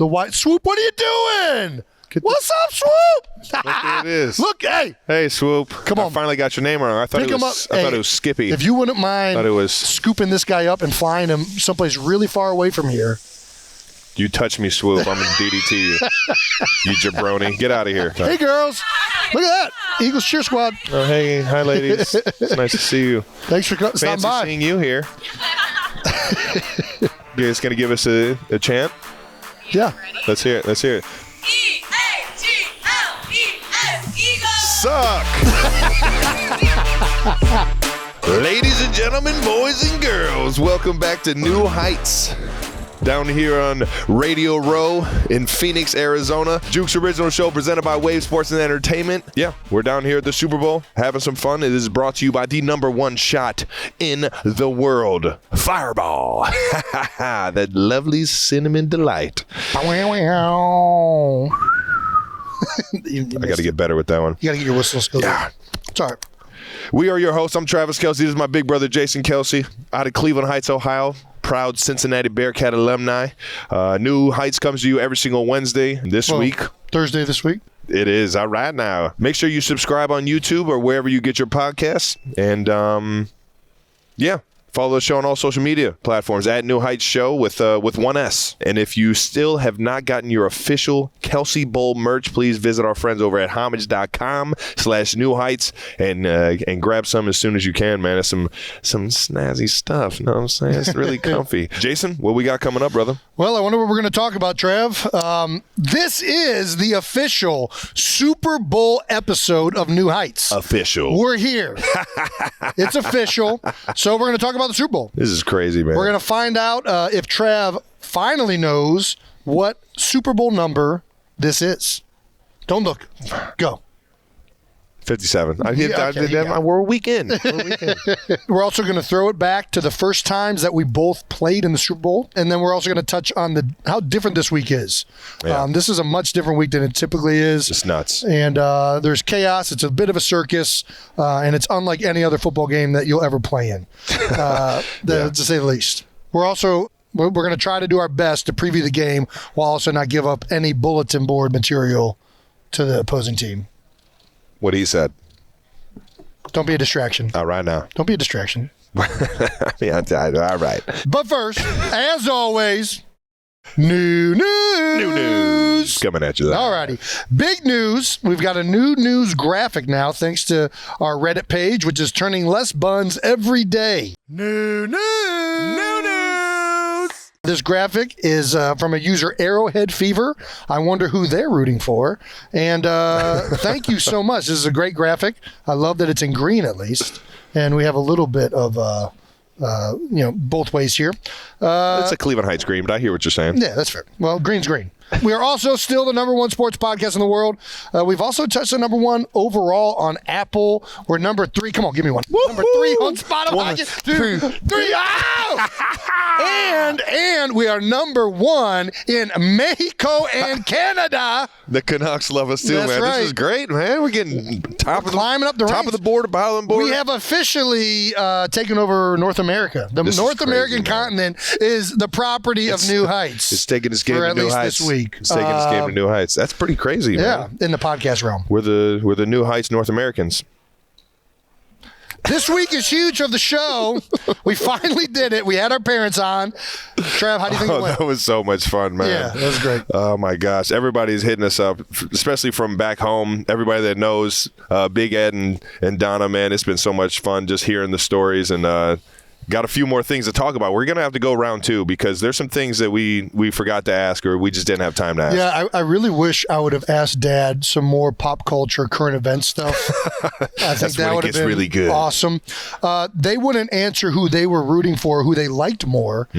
the Wyatt. Swoop, what are you doing? What's up, Swoop? Look who it is. Look, hey. Hey, Swoop. Come on. I finally got your name wrong. I thought it was Skippy. If you wouldn't mind scooping this guy up and flying him someplace really far away from here. You touch me, Swoop, I'm going to DDT you. You jabroni. Get out of here. Hey, girls. Look at that. Eagles cheer squad. Oh, hey. Hi, ladies. It's nice to see you. Thanks for stopping by. Fancy seeing you here. You guys going to give us a chant? Yeah. Let's hear it. E-A-G-L-E-S, Eagles. Suck. Ladies and gentlemen, boys and girls, welcome back to New Heights. Down here on Radio Row in Phoenix, Arizona. Juke's original show presented by Wave Sports and Entertainment. Yeah, we're down here at the Super Bowl having some fun. It is brought to you by the #1 shot in the world, Fireball. That lovely cinnamon delight. I got to get better with that one. You got to get your whistle skills. Yeah. It's all right. We are your hosts. I'm Travis Kelce. This is my big brother, Jason Kelce, out of Cleveland Heights, Ohio. Proud Cincinnati Bearcat alumni. New Heights comes to you every single Wednesday this week. Thursday this week. It is. All right now. Make sure you subscribe on YouTube or wherever you get your podcasts. And, follow the show on all social media platforms at New Heights Show with one S. And if you still have not gotten your official Kelce Bowl merch, please visit our friends over at homage.com/New Heights and grab some as soon as you can, man. It's some snazzy stuff. You know what I'm saying? It's really comfy. Jason, what we got coming up, brother? Well, I wonder what we're going to talk about, Trev. This is the official Super Bowl episode of New Heights. Official. We're here. It's official. So we're going to talk about the Super Bowl. This is crazy, man. We're going to find out if Trav finally knows what Super Bowl number this is. Don't look. Go. 57. We're a week in. We're also going to throw it back to the first times that we both played in the Super Bowl, and then we're also going to touch on how different this week is. Yeah. This is a much different week than it typically is. It's nuts. And there's chaos. It's a bit of a circus, and it's unlike any other football game that you'll ever play in, to say the least. We're going to try to do our best to preview the game while also not give up any bulletin board material to the opposing team. What he said. Don't be a distraction. All right now. Don't be a distraction. All right. But first, as always, new news. Coming at you there. All righty. Big news. We've got a new news graphic now thanks to our Reddit page, which is turning less buns every day. New news. This graphic is from a user, Arrowhead Fever. I wonder who they're rooting for. And thank you so much. This is a great graphic. I love that it's in green at least. And we have a little bit of, both ways here. It's a Cleveland Heights green, but I hear what you're saying. Yeah, that's fair. Well, green's green. We are also still the #1 sports podcast in the world. We've also touched the #1 overall on Apple. We're number 3. Come on, give me one. Woo-hoo! Number 3 on Spotify. 1, 2, 3. Oh! and we are number 1 in Mexico and Canada. The Canucks love us too, That's man. right. This is great, man. We're getting climbing up the top ranks. of the board, Island board. We have officially taken over North America. The North American continent is the property of New Heights. It's taking this game to New Heights. This week. It's taking this game to New Heights. That's pretty crazy, man. Yeah, in the podcast realm. We're the New Heights North Americans. This week is huge of the show. We finally did it. We had our parents on. Trav, how do you think it went? That was so much fun, man. Yeah, that was great. Oh, my gosh. Everybody's hitting us up, especially from back home. Everybody that knows Big Ed and Donna, man, it's been so much fun just hearing the stories and got a few more things to talk about. We're going to have to go round 2 because there's some things that we forgot to ask or we just didn't have time to ask. Yeah, I really wish I would have asked Dad some more pop culture, current event stuff. I think that would have been really good. Awesome. They wouldn't answer who they were rooting for, who they liked more,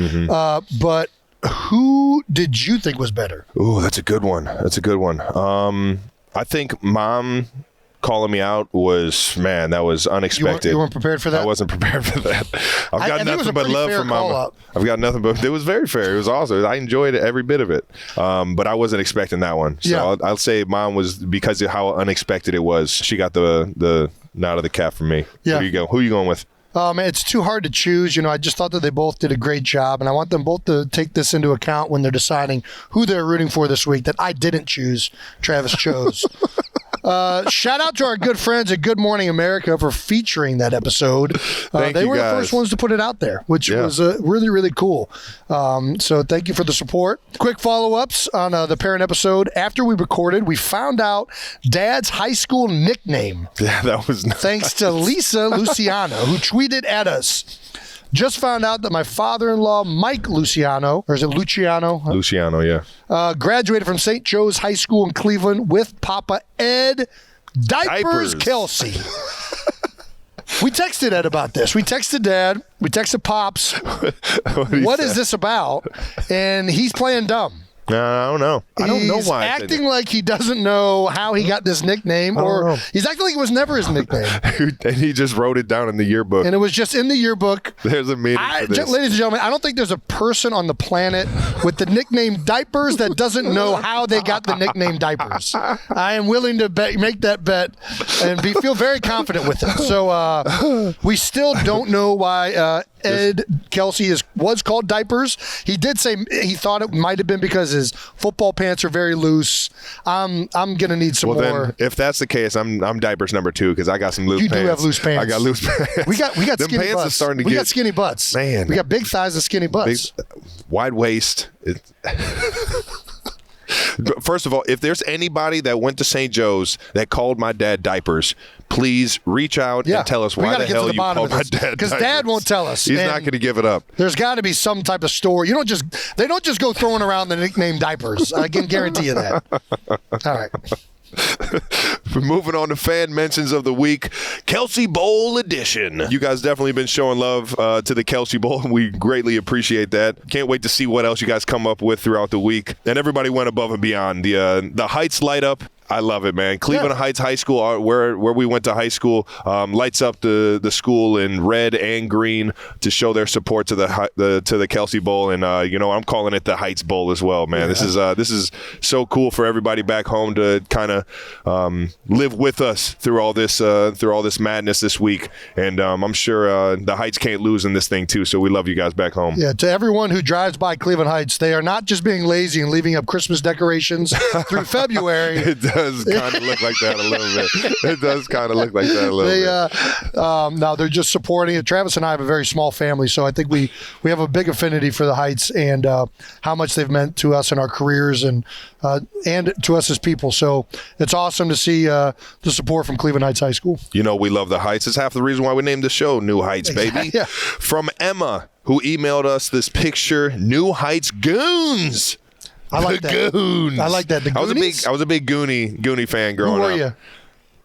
but who did you think was better? Ooh, that's a good one. I think Mom calling me out that was unexpected. You weren't prepared for that? I wasn't prepared for that. I've got nothing but love for Mama. I've got nothing but, it was very fair. It was awesome. I enjoyed every bit of it. But I wasn't expecting that one. So I'll say Mom was, because of how unexpected it was, she got the nod of the cap from me. Yeah. Who you going with? It's too hard to choose. I just thought that they both did a great job, and I want them both to take this into account when they're deciding who they're rooting for this week that I didn't choose. Travis chose. Shout out to our good friends at Good Morning America for featuring that episode. They were the first ones to put it out there, which was really, really cool. So thank you for the support. Quick follow-ups on the parent episode. After we recorded, we found out Dad's high school nickname. Yeah, that was nice. Thanks to Lisa Luciano, who tweeted at us. Just found out that my father-in-law, Mike Luciano, or is it Luciano? Luciano, yeah. Graduated from St. Joe's High School in Cleveland with Papa Ed Diapers Kelce. We texted Ed about this. We texted Dad. We texted Pops. What is this about? And he's playing dumb. No, I don't know. I don't know why. He's acting like he doesn't know how he got this nickname, or he's acting like it was never his nickname. And he just wrote it down in the yearbook. And it was just in the yearbook. There's a meaning for this. Ladies and gentlemen, I don't think there's a person on the planet with the nickname Diapers that doesn't know how they got the nickname Diapers. I am willing to make that bet and feel very confident with it. So we still don't know why Ed Kelce was called Diapers. He did say he thought it might have been because his football pants are very loose. I'm gonna need some more. Then, if that's the case, I'm Diapers number 2 because I got some loose pants. You do have loose pants. I got loose pants. We got Them skinny pants butts. are starting to we got skinny butts. Man, we got big thighs and skinny butts. Wide waist. First of all, if there's anybody that went to St. Joe's that called my dad Diapers, please reach out and tell us why the hell you called my dad Diapers. Because Dad won't tell us. He's not going to give it up. There's got to be some type of story. They don't just go throwing around the nickname Diapers. I can guarantee you that. All right. Moving on to fan mentions of the week, Kelce Bowl edition. You guys definitely been showing love to the Kelce Bowl, and we greatly appreciate that. Can't wait to see what else you guys come up with throughout the week. And everybody went above and beyond. The Heights light up. I love it, man. Cleveland Heights High School, where we went to high school, lights up the school in red and green to show their support to the Kelce Bowl, and I'm calling it the Heights Bowl as well, man. Yeah. This is so cool for everybody back home to kind of live with us through all this madness this week, and I'm sure the Heights can't lose in this thing too. So we love you guys back home. Yeah, to everyone who drives by Cleveland Heights, they are not just being lazy and leaving up Christmas decorations through February. It does kind of look like that a little bit. It does kind of look like that a little bit. No, they're just supporting it. Travis and I have a very small family, so I think we have a big affinity for the Heights and how much they've meant to us in our careers and to us as people. So it's awesome to see the support from Cleveland Heights High School. We love the Heights. It's half the reason why we named the show New Heights, baby. Yeah. From Emma, who emailed us this picture, New Heights Goons. I like that. Goons. I like that. The Goonies? I was a big Goonie fan growing up. Who were you?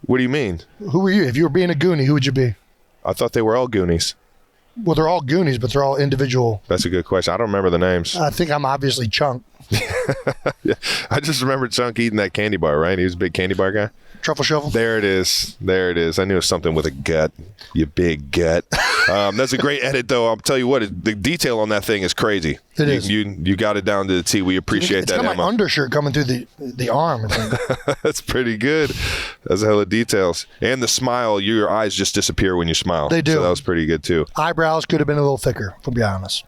What do you mean? Who were you? If you were being a Goonie, who would you be? I thought they were all Goonies. Well, they're all Goonies, but they're all individual. That's a good question. I don't remember the names. I think I'm obviously Chunk. Yeah. I just remember Chunk eating that candy bar, right? He was a big candy bar guy. Truffle Shuffle. There it is. I knew it was something with a gut. You big gut. That's a great edit, though. I'll tell you what, the detail on that thing is crazy. It is. You got it down to the T. We appreciate that, Emma. It's got my undershirt coming through the arm. That's pretty good. That's a hell of details. And the smile, your eyes just disappear when you smile. They do. So that was pretty good, too. Eyebrows could have been a little thicker, to be honest.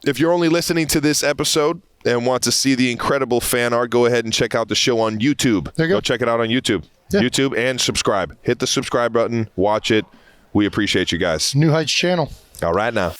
If you're only listening to this episode and want to see the incredible fan art, go ahead and check out the show on YouTube. There you go. Go check it out on YouTube. Yeah. YouTube and subscribe. Hit the subscribe button. Watch it. We appreciate you guys. New Heights channel. All right now.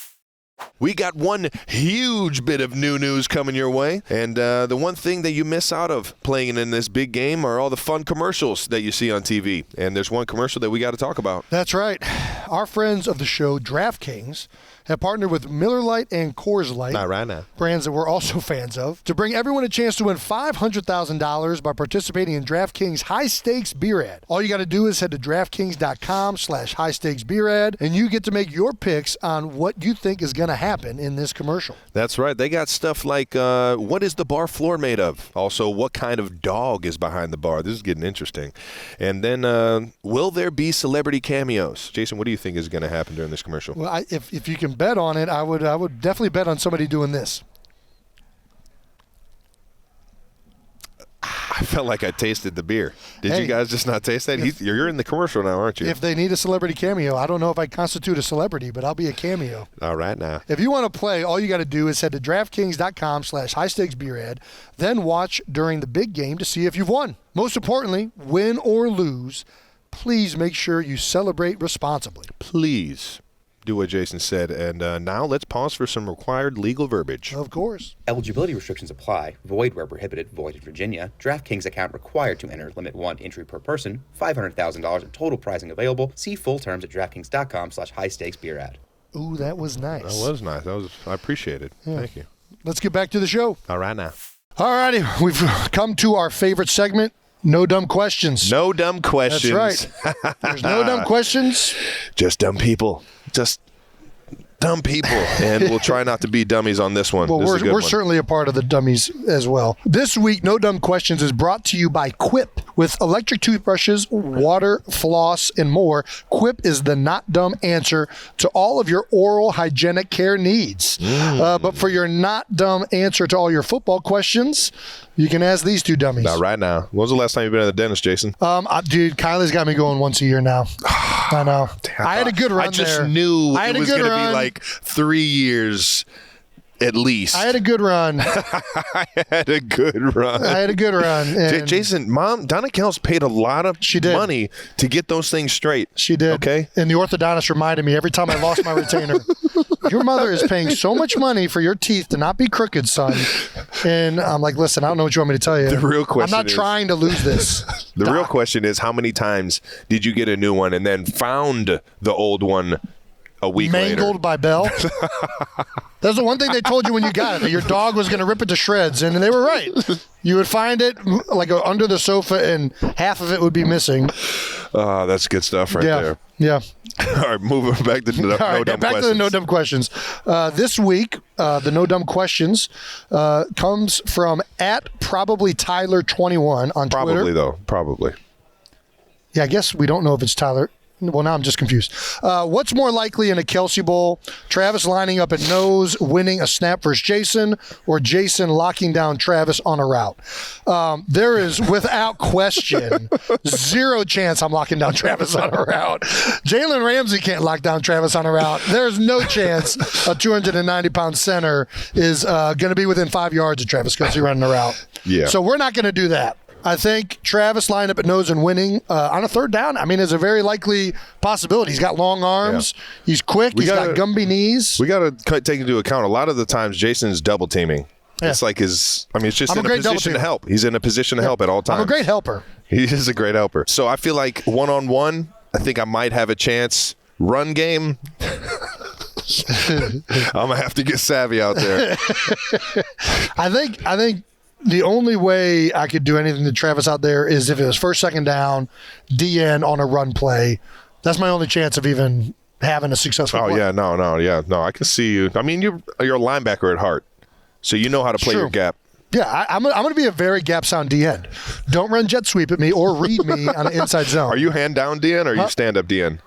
We got one huge bit of new news coming your way. And the one thing that you miss out of playing in this big game are all the fun commercials that you see on TV. And there's one commercial that we got to talk about. That's right. Our friends of the show, DraftKings, have partnered with Miller Lite and Coors Light, Not right now, brands that we're also fans of, to bring everyone a chance to win $500,000 by participating in DraftKings High Stakes Beer Ad. All you got to do is head to DraftKings.com/high stakes beer ad, and you get to make your picks on what you think is going to happen in this commercial. That's right. They got stuff like, what is the bar floor made of? Also, what kind of dog is behind the bar? This is getting interesting. And then, will there be celebrity cameos? Jason, what do you think is going to happen during this commercial? Well, if you can bet on it, I would definitely bet on somebody doing this. I felt like I tasted the beer. Did Hey, you guys just not taste that? You're in the commercial now, aren't you? If they need a celebrity cameo, I don't know if I constitute a celebrity, but I'll be a cameo. All right now. If you want to play, all you got to do is head to DraftKings.com/high-stakes-beer-ad, then watch during the big game to see if you've won. Most importantly, win or lose, please make sure you celebrate responsibly. Please do what Jason said. And now let's pause for some required legal verbiage. Of course. Eligibility restrictions apply. Void where prohibited. Void in Virginia. DraftKings account required to enter. Limit 1 entry per person. $500,000 in total pricing available. See full terms at DraftKings.com/high-stakes-beer-ad. Ooh, that was nice. That was nice. I appreciate it. Yeah. Thank you. Let's get back to the show. All right now. All righty. We've come to our favorite segment, No Dumb Questions. No dumb questions. That's right. There's no dumb questions. Just dumb people. Just dumb people. And we'll try not to be dummies on this one. Well, This is a good we're one. certainly a part of the dummies as well. This week, No Dumb Questions is brought to you by Quip. With electric toothbrushes, water, floss, and more, Quip is the not dumb answer to all of your oral hygienic care needs. But for your not dumb answer to all your football questions, you can ask these two dummies. Not right now. When was the last time you've been at the dentist, Jason? Dude, Kylie's got me going once a year now. I know. I had a good run I just there. knew I had it a was good going to run. be like 3 years at least. I had a good run. I had a good run. And Jason, Mom, Donna Kels paid a lot of She did. money to get those things straight. She did. Okay. And the orthodontist reminded me every time I lost my retainer, your mother is paying so much money for your teeth to not be crooked, son. And I'm like, listen, I don't know what you want me to tell you. The real question I'm not is- trying to lose this. The Doc. real question is, how many times did you get a new one and then found the old one a week Mangled later? by Bell. That's the one thing they told you when you got it, that your dog was going to rip it to shreds, and they were right. You would find it like under the sofa, and half of it would be missing. That's good stuff right there. Yeah. All right, moving back to the All right, no dumb back questions. to the no dumb questions. This week, the no dumb questions comes from @probablytyler21 on Twitter. Probably though. Probably. Yeah, I guess we don't know if it's Tyler. Well, now I'm just confused. What's more likely in a Kelce Bowl? Travis lining up at nose, winning a snap versus Jason, or Jason locking down Travis on a route? There is, without question, zero chance I'm locking down Travis on a route. Jalen Ramsey can't lock down Travis on a route. There's no chance a 290-pound center is going to be within 5 yards of Travis Kelce running a route. Yeah. So we're not going to do that. I think Travis lined up at nose and winning on a third down. I mean, is a very likely possibility. He's got long arms. Yeah. He's quick. He's got Gumby knees. We got to take into account a lot of the times Jason's double teaming. Yeah. It's like it's just in a position to help. He's in a position to help at all times. I'm a great helper. He is a great helper. So I feel like one-on-one, I think I might have a chance. Run game, I'm going to have to get savvy out there. I think the only way I could do anything to Travis out there is if it was first, second down, DN on a run play. That's my only chance of even having a successful play. No, I can see you. I mean, you're a linebacker at heart, so you know how to play your gap. Yeah, I'm going to be a very gap sound DN. Don't run jet sweep at me or read me on an inside zone. Are you hand down DN or are you stand up DN?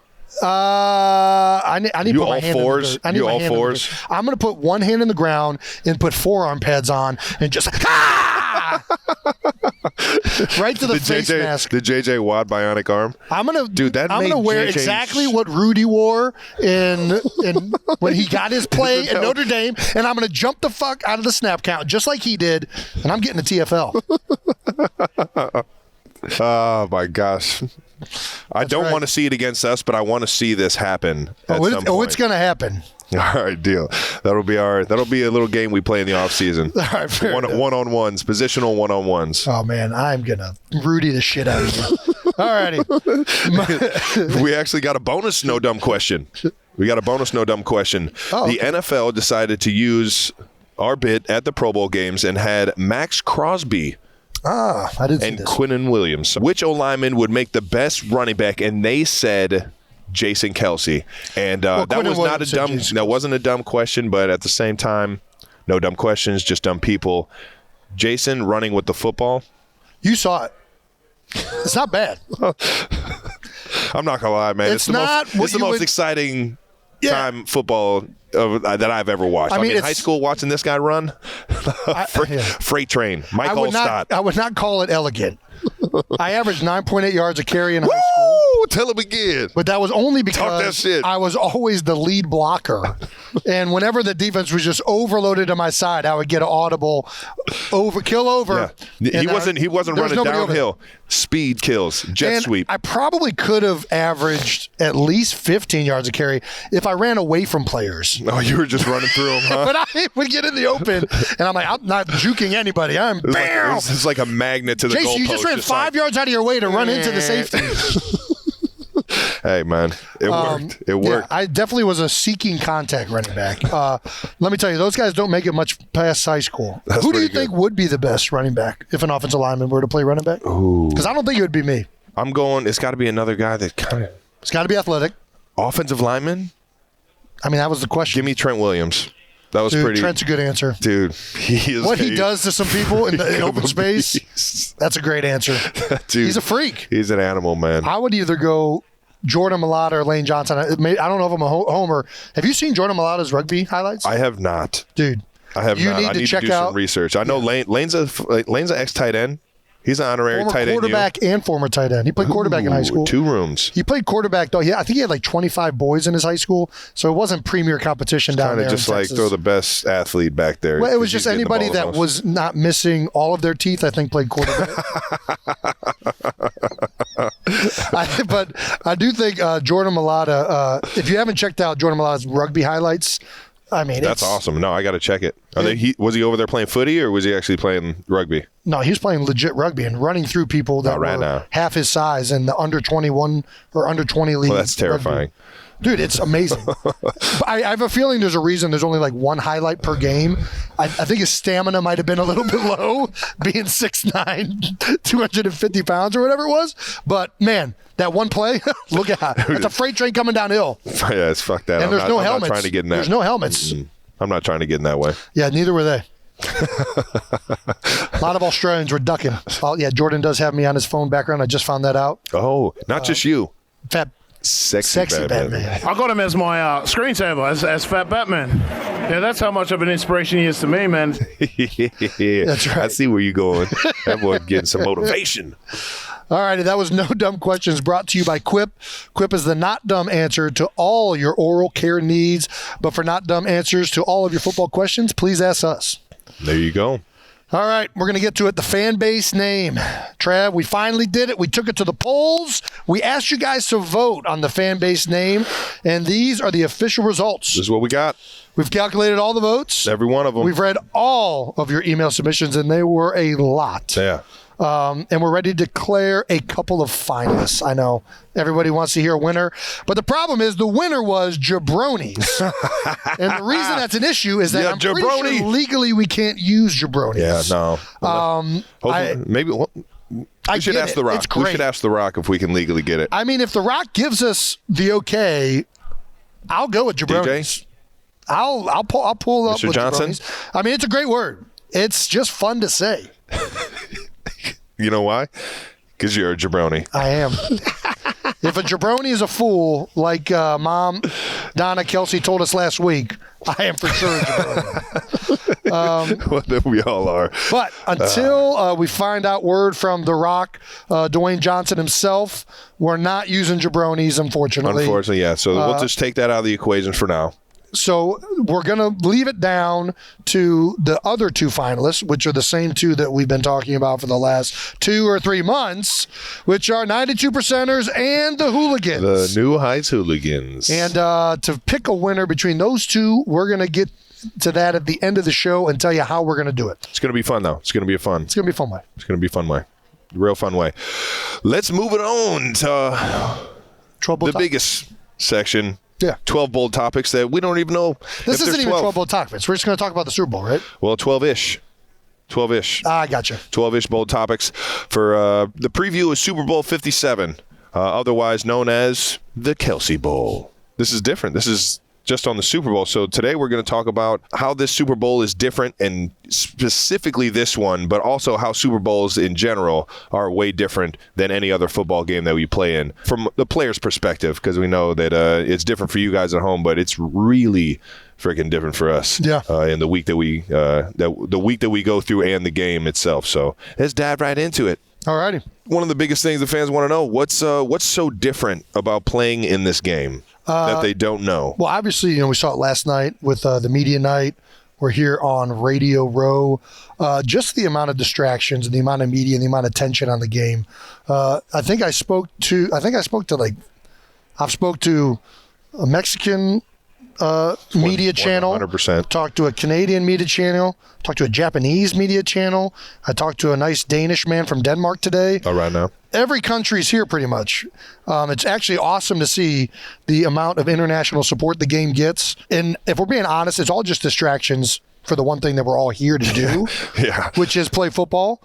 I need to put my hand fours? in the dirt. I need my hand fours? in the dirt. I'm going to put one hand in the ground and put forearm pads on and just right to the face mask. The JJ Watt bionic arm. I'm gonna wear JJ exactly what Rudy wore in when he got his play at Notre Dame, and I'm gonna jump the fuck out of the snap count just like he did, and I'm getting the TFL. Oh my gosh. I don't want to see it against us, but I want to see this happen at some point. It's going to happen. All right, deal. That'll be a little game we play in the off season. All right, one-on-ones, positional one-on-ones. Oh man, I'm gonna Rudy the shit out of you. All righty. We actually got a bonus no dumb question. The NFL decided to use our bit at the Pro Bowl games and had Max Crosby I didn't see and this. Quinnen Williams. Which O-lineman would make the best running back? And they said Jason Kelce. And that wasn't a dumb question, but at the same time, no dumb questions, just dumb people. Jason running with the football. You saw it. It's not bad. I'm not gonna lie, man. It's not the most exciting time football that I've ever watched. I mean, in high school, watching this guy run, freight train, Mike Allstott. I would not call it elegant. I averaged 9.8 yards a carry in high school. Tell him again. But that was only Talk that because shit. I was always the lead blocker. And whenever the defense was just overloaded to my side, I would get an audible kill over. Yeah. He wasn't running downhill. Speed kills, jet sweep. I probably could have averaged at least 15 yards a carry if I ran away from players. Oh, you were just running through them, huh? But I would get in the open, and I'm like, I'm not juking anybody. I'm bam. It's like a magnet to the goalpost. Jason, you just ran 5 yards out of your way to run into the safety. Hey, man, it worked. It worked. Yeah, I definitely was a seeking contact running back. Let me tell you, those guys don't make it much past high school. Who do you think would be the best running back if an offensive lineman were to play running back? Because I don't think it would be me. I'm going, it's got to be another guy that kind of. It's got to be athletic. Offensive lineman? I mean, that was the question. Give me Trent Williams. That was pretty. Trent's a good answer. Dude, he is. What he does to some people in open space, that's a great answer. Dude, he's a freak. He's an animal, man. I would either go Jordan Mailata or Lane Johnson. I don't know if I'm a homer. Have you seen Jordan Mailata's rugby highlights? I have not. Dude, I have not. I need to do some research. I know Lane's an ex-tight end. He's an honorary former tight end. Quarterback and former tight end. He played quarterback in high school. 2 rooms. He played quarterback, though. I think he had like 25 boys in his high school, so it wasn't premier competition down there. Kind of just like throw the best athlete back there. Well, it was just anybody that was not missing all of their teeth, I think, played quarterback. But I do think Jordan Mailata, if you haven't checked out Jordan Mailata's rugby highlights, I mean, that's awesome. No, I got to check it. Was he over there playing footy or was he actually playing rugby? No, he was playing legit rugby and running through people that were half his size in the under 21 or under 20 league. Well, that's terrifying. Rugby. Dude, it's amazing. I have a feeling there's a reason there's only like one highlight per game. I think his stamina might have been a little bit low, being 6'9", 250 pounds or whatever it was. But, man, that one play, look at that. It's a freight train coming downhill. Yeah, it's fucked that. And there's no helmets. I'm not trying to get in that. There's no helmets. I'm not trying to get in that way. Yeah, neither were they. A lot of Australians were ducking. Oh, yeah, Jordan does have me on his phone background. I just found that out. Oh, not just you. Sexy Batman. I got him as my screensaver, as Fat Batman. Yeah, that's how much of an inspiration he is to me, man. That's right. I see where you're going. That boy's getting some motivation. All righty, that was No Dumb Questions brought to you by Quip. Quip is the not dumb answer to all your oral care needs. But for not dumb answers to all of your football questions, please ask us. There you go. All right, we're going to get to it. The fan base name. Trav, we finally did it. We took it to the polls. We asked you guys to vote on the fan base name, and these are the official results. This is what we got. We've calculated all the votes. Every one of them. We've read all of your email submissions, and they were a lot. Yeah. And we're ready to declare a couple of finalists. I know everybody wants to hear a winner, but the problem is the winner was jabronis. And the reason that's an issue is that I'm pretty sure legally we can't use jabronis. Yeah, no. Maybe we should ask The Rock. We should ask The Rock if we can legally get it. I mean, if The Rock gives us the okay, I'll go with jabronis. DJ? I'll pull up Mr. with Johnson? jabronis. I mean, it's a great word. It's just fun to say. You know why? Because you're a jabroni. I am. If a jabroni is a fool, like Mom, Donna, Kelce told us last week, I am for sure a jabroni. Well, then we all are. But until we find out word from The Rock, Dwayne Johnson himself, we're not using jabronis, unfortunately. Unfortunately, yeah. So we'll just take that out of the equation for now. So we're going to leave it down to the other 2 finalists, which are the same 2 that we've been talking about for the last 2 or 3 months, which are 92%ers and the Hooligans. The New Heights Hooligans. And to pick a winner between those 2, we're going to get to that at the end of the show and tell you how we're going to do it. It's going to be fun, though. It's going to be a fun way. It's going to be a fun way. Real fun way. Let's move it on to the biggest section. Yeah. 12 bold topics that we don't even know. This isn't even 12 bold topics. We're just going to talk about the Super Bowl, right? Well, 12-ish. 12-ish. I gotcha. 12-ish bold topics for the preview of Super Bowl 57, otherwise known as the Kelce Bowl. This is different. This is just on the Super Bowl. So today we're going to talk about how this Super Bowl is different, and specifically this one, but also how Super Bowls in general are way different than any other football game that we play in from the player's perspective, because we know that it's different for you guys at home, but it's really freaking different for us in the week that we the week that we go through and the game itself. So let's dive right into it. Alrighty. One of the biggest things the fans want to know, what's so different about playing in this game that they don't know? Well, obviously, we saw it last night with the media night. We're here on Radio Row. Just the amount of distractions and the amount of media and the amount of tension on the game. I've spoke to a Mexican media channel. 100%. Talked to a Canadian media channel. Talked to a Japanese media channel. I talked to a nice Danish man from Denmark today. Oh, right now. Every country's here pretty much. It's actually awesome to see the amount of international support the game gets. And if we're being honest, it's all just distractions for the one thing that we're all here to do, which is play football.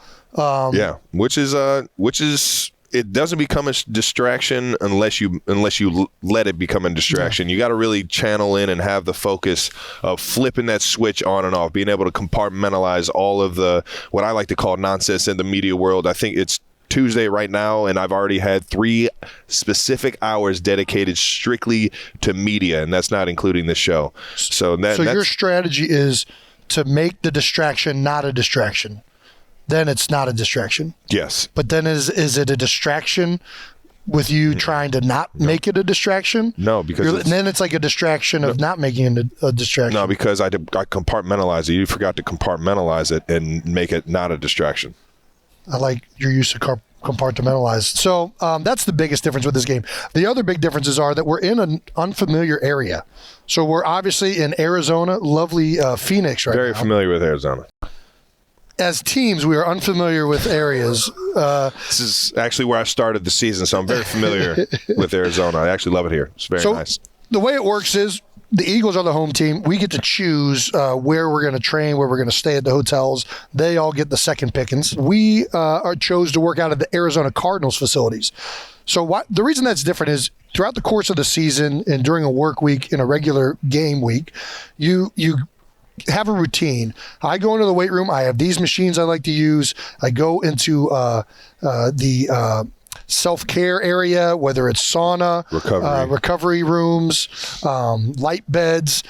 Which is it doesn't become a distraction unless you let it become a distraction. You got to really channel in and have the focus of flipping that switch on and off, being able to compartmentalize all of the what I like to call nonsense in the media world. I think it's Tuesday right now, and I've already had 3 specific hours dedicated strictly to media, and that's not including the show. So your strategy is to make the distraction not a distraction. Then it's not a distraction. Yes. But then is it a distraction with you trying to not make it a distraction? No, because then it's like a distraction of not making it a distraction. No, because I compartmentalize it. You forgot to compartmentalize it and make it not a distraction. I like your use of compartmentalize. So that's the biggest difference with this game. The other big differences are that we're in an unfamiliar area. So we're obviously in Arizona, lovely Phoenix right now. Very familiar with Arizona. As teams, we are unfamiliar with areas. This is actually where I started the season, so I'm very familiar with Arizona. I actually love it here. It's very nice. The way it works is the Eagles are the home team. We get to choose where we're going to train, where we're going to stay at the hotels. They all get the second pickings. We chose to work out of the Arizona Cardinals facilities. So the reason that's different is throughout the course of the season and during a work week in a regular game week, you have a routine. I go into the weight room. I have these machines I like to use. I go into the self-care area, whether it's sauna, recovery rooms, light beds,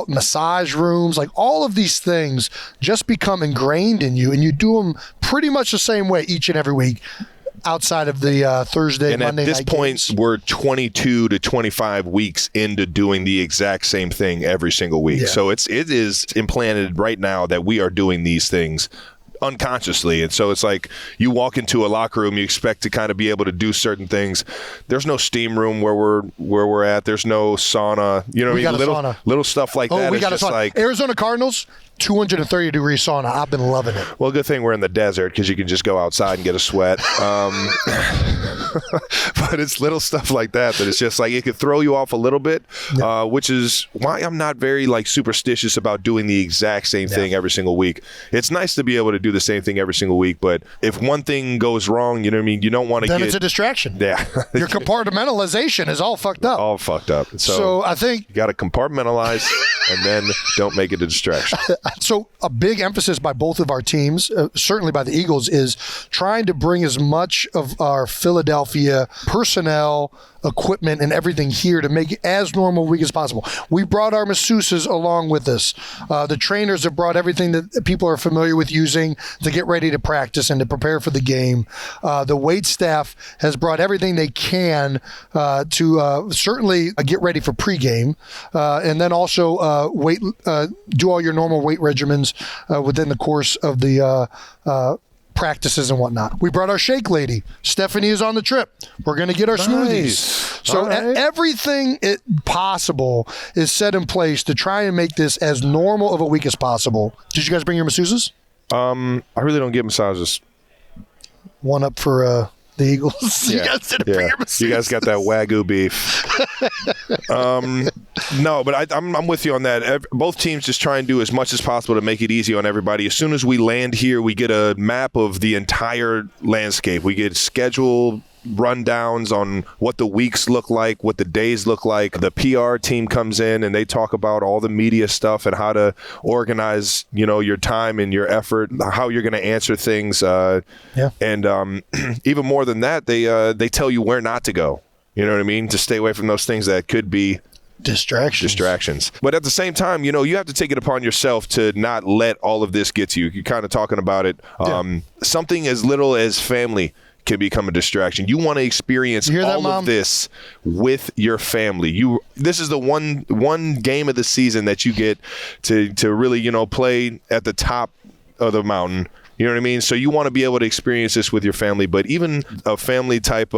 massage rooms, like all of these things just become ingrained in you, and you do them pretty much the same way each and every week. Outside of the Thursday, Monday night And at this point, games. we're 22 to 25 weeks into doing the exact same thing every single week. Yeah. So it is implanted right now that we are doing these things unconsciously. And so it's like you walk into a locker room, you expect to kind of be able to do certain things. There's no steam room where we're at. There's no sauna. You know what I mean? Little stuff like that. We got a sauna. Like Arizona Cardinals, 230-degree sauna. I've been loving it. Well, good thing we're in the desert because you can just go outside and get a sweat. But it's little stuff like that it's just like it could throw you off a little bit, which is why I'm not very superstitious about doing the exact same thing every single week. It's nice to be able to do the same thing every single week, but if one thing goes wrong, you know what I mean? You don't want to Then it's a distraction. Yeah. Your compartmentalization is all fucked up. All fucked up. So I think you got to compartmentalize and then don't make it a distraction. So a big emphasis by both of our teams, certainly by the Eagles, is trying to bring as much of our Philadelphia personnel, equipment, and everything here to make it as normal a week as possible. We brought our masseuses along with us. The trainers have brought everything that people are familiar with using to get ready to practice and to prepare for the game. The wait staff has brought everything they can to certainly get ready for pregame, and then also do all your normal weight regimens within the course of the practices and whatnot. We brought our shake lady. Stephanie is on the trip. We're going to get our smoothies. So everything possible is set in place to try and make this as normal of a week as possible. Did you guys bring your masseuses? I really don't get massages. One up for the Eagles. Yeah. You guys didn't bring your masseuses. You guys got that Wagyu beef. No, but I'm with you on that. Both teams just try and do as much as possible to make it easy on everybody. As soon as we land here, we get a map of the entire landscape. We get schedule rundowns on what the weeks look like, what the days look like. The PR team comes in and they talk about all the media stuff and how to organize, your time and your effort, how you're going to answer things. And even more than that, they tell you where not to go. You know what I mean? To stay away from those things that could be distractions. But at the same time, you have to take it upon yourself to not let all of this get to you. You're kind of talking about it. Something as little as family can become a distraction. You want to experience all of this with your family. This is the one game of the season that you get to really, play at the top of the mountain. You know what I mean? So you want to be able to experience this with your family, but even a family type,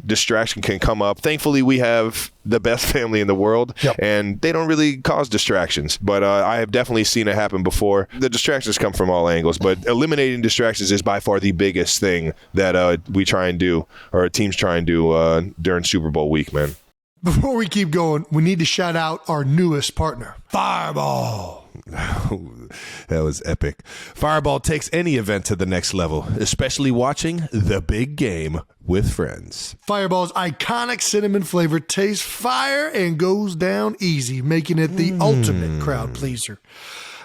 distraction can come up. Thankfully, we have the best family in the world, and they don't really cause distractions. But I have definitely seen it happen before. The distractions come from all angles, but eliminating distractions is by far the biggest thing that we try and do, or our teams try and do during Super Bowl week, man. Before we keep going, we need to shout out our newest partner, Fireball. That was epic. Fireball takes any event to the next level, especially watching the big game with friends. Fireball's iconic cinnamon flavor tastes fire and goes down easy, making it the ultimate crowd pleaser.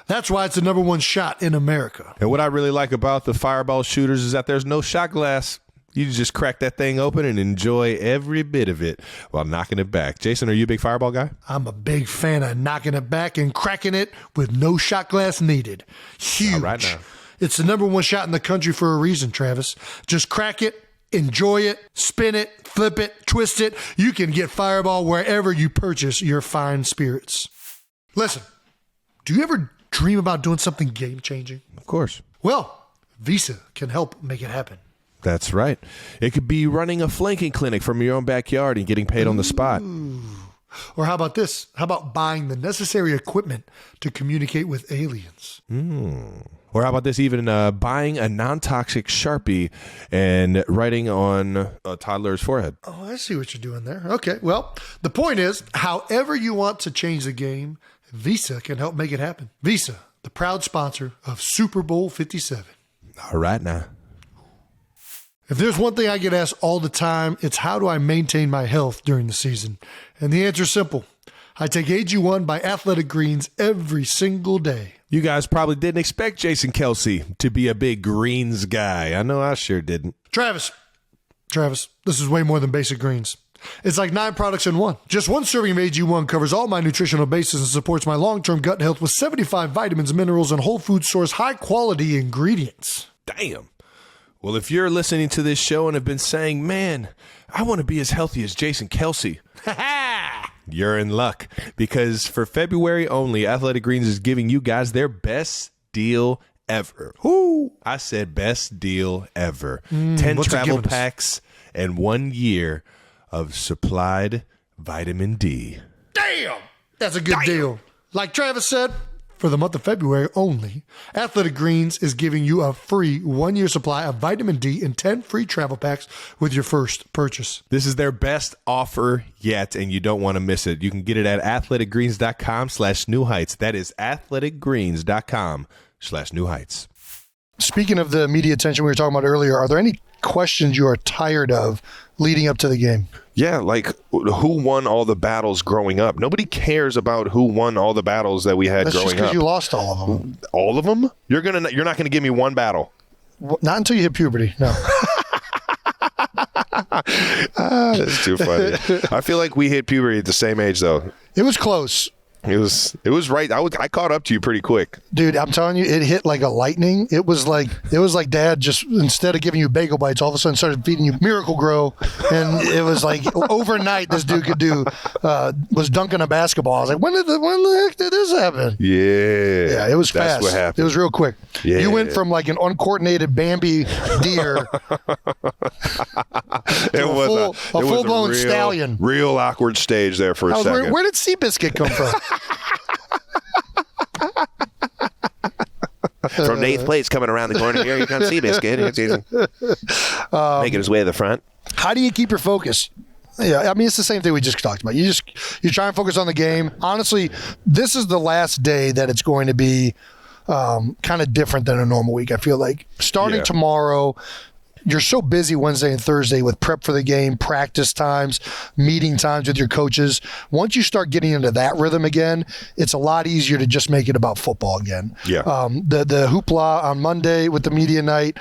That's why it's the #1 shot in America. And what I really like about the Fireball shooters is that there's no shot glass. You just crack that thing open and enjoy every bit of it while knocking it back. Jason, are you a big Fireball guy? I'm a big fan of knocking it back and cracking it with no shot glass needed. Huge. All right now. It's the #1 shot in the country for a reason, Travis. Just crack it, enjoy it, spin it, flip it, twist it. You can get Fireball wherever you purchase your fine spirits. Listen, do you ever dream about doing something game-changing? Of course. Well, Visa can help make it happen. That's right. It could be running a flanking clinic from your own backyard and getting paid on the spot. Or how about this? How about buying the necessary equipment to communicate with aliens? Or how about this? Even buying a non-toxic Sharpie and writing on a toddler's forehead. Oh, I see what you're doing there. Okay, well, the point is, however you want to change the game, Visa can help make it happen. Visa, the proud sponsor of Super Bowl 57. All right now. If there's one thing I get asked all the time, it's how do I maintain my health during the season? And the answer is simple. I take AG1 by Athletic Greens every single day. You guys probably didn't expect Jason Kelce to be a big greens guy. I know I sure didn't. Travis, this is way more than basic greens. It's like 9 products in one. Just one serving of AG1 covers all my nutritional bases and supports my long-term gut health with 75 vitamins, minerals, and whole food source high-quality ingredients. Damn. Well, if you're listening to this show and have been saying, man, I want to be as healthy as Jason Kelce, you're in luck. Because for February only, Athletic Greens is giving you guys their best deal ever. I said best deal ever. 10 travel packs and 1 year of supplied vitamin D. Damn! That's a good deal. Like Travis said, for the month of February only, Athletic Greens is giving you a free 1-year supply of vitamin D and 10 free travel packs with your first purchase. This is their best offer yet, and you don't want to miss it. You can get it at athleticgreens.com/new heights. That is athleticgreens.com/new heights. Speaking of the media attention we were talking about earlier, are there any questions you are tired of leading up to the game? Yeah, like who won all the battles growing up? Nobody cares about who won all the battles that we had growing up. That's just because you lost all of them. All of them? You're not gonna give me one battle. Well, not until you hit puberty. No. That's too funny. I feel like we hit puberty at the same age, though. It was close. It was right. I caught up to you pretty quick, dude. I'm telling you, it hit like a lightning. It was like Dad just, instead of giving you bagel bites, all of a sudden started feeding you Miracle Grow, and it was like overnight. This dude could do was dunking a basketball. I was like, when the heck did this happen? Yeah, it was that's fast. What happened. It was real quick. Yeah. You went from like an uncoordinated Bambi deer to a full-blown stallion. Real awkward stage there for a second. Where did Seabiscuit come from? From 8th place coming around the corner. Here you come, Seabiscuit. Making his way to the front. How do you keep your focus? Yeah, I mean, it's the same thing we just talked about. You try and focus on the game. Honestly, this is the last day that it's going to be kind of different than a normal week. I feel like starting tomorrow, you're so busy Wednesday and Thursday with prep for the game, practice times, meeting times with your coaches. Once you start getting into that rhythm again, it's a lot easier to just make it about football again. Yeah. The hoopla on Monday with the media night,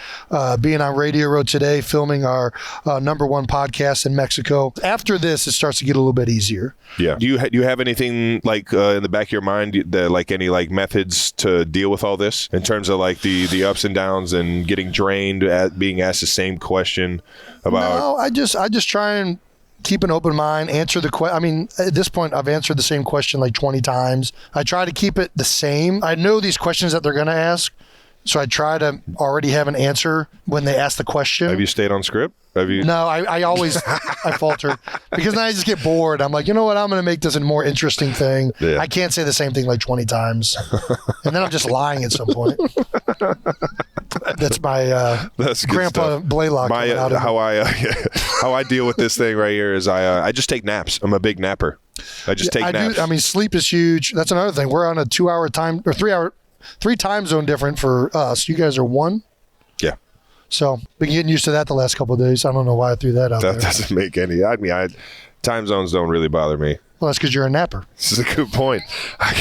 being on Radio Row today, filming our #1 podcast in Mexico. After this, it starts to get a little bit easier. Yeah. Do you have anything like in the back of your mind that like any like methods to deal with all this in terms of like the ups and downs and getting drained at being asked the same question about? No, I just try and keep an open mind, answer the question. I mean, at this point, I've answered the same question like 20 times. I try to keep it the same. I know these questions that they're going to ask, so I try to already have an answer when they ask the question. Have you stayed on script? Have you? No, I always I falter because then I just get bored. I'm like, you know what? I'm going to make this a more interesting thing. Yeah. I can't say the same thing like 20 times, and then I'm just lying at some point. That's my That's good Grandpa stuff. Blaylock. How I deal with this thing right here is I just take naps. I'm a big napper. I just take naps. I mean, sleep is huge. That's another thing. We're on a 2-hour time or 3 time zone different for us. You guys are 1. Yeah. So been getting used to that the last couple of days. I don't know why I threw that out That there. doesn't make any. I mean, time zones don't really bother me. Well, that's because you're a napper. This is a good point. I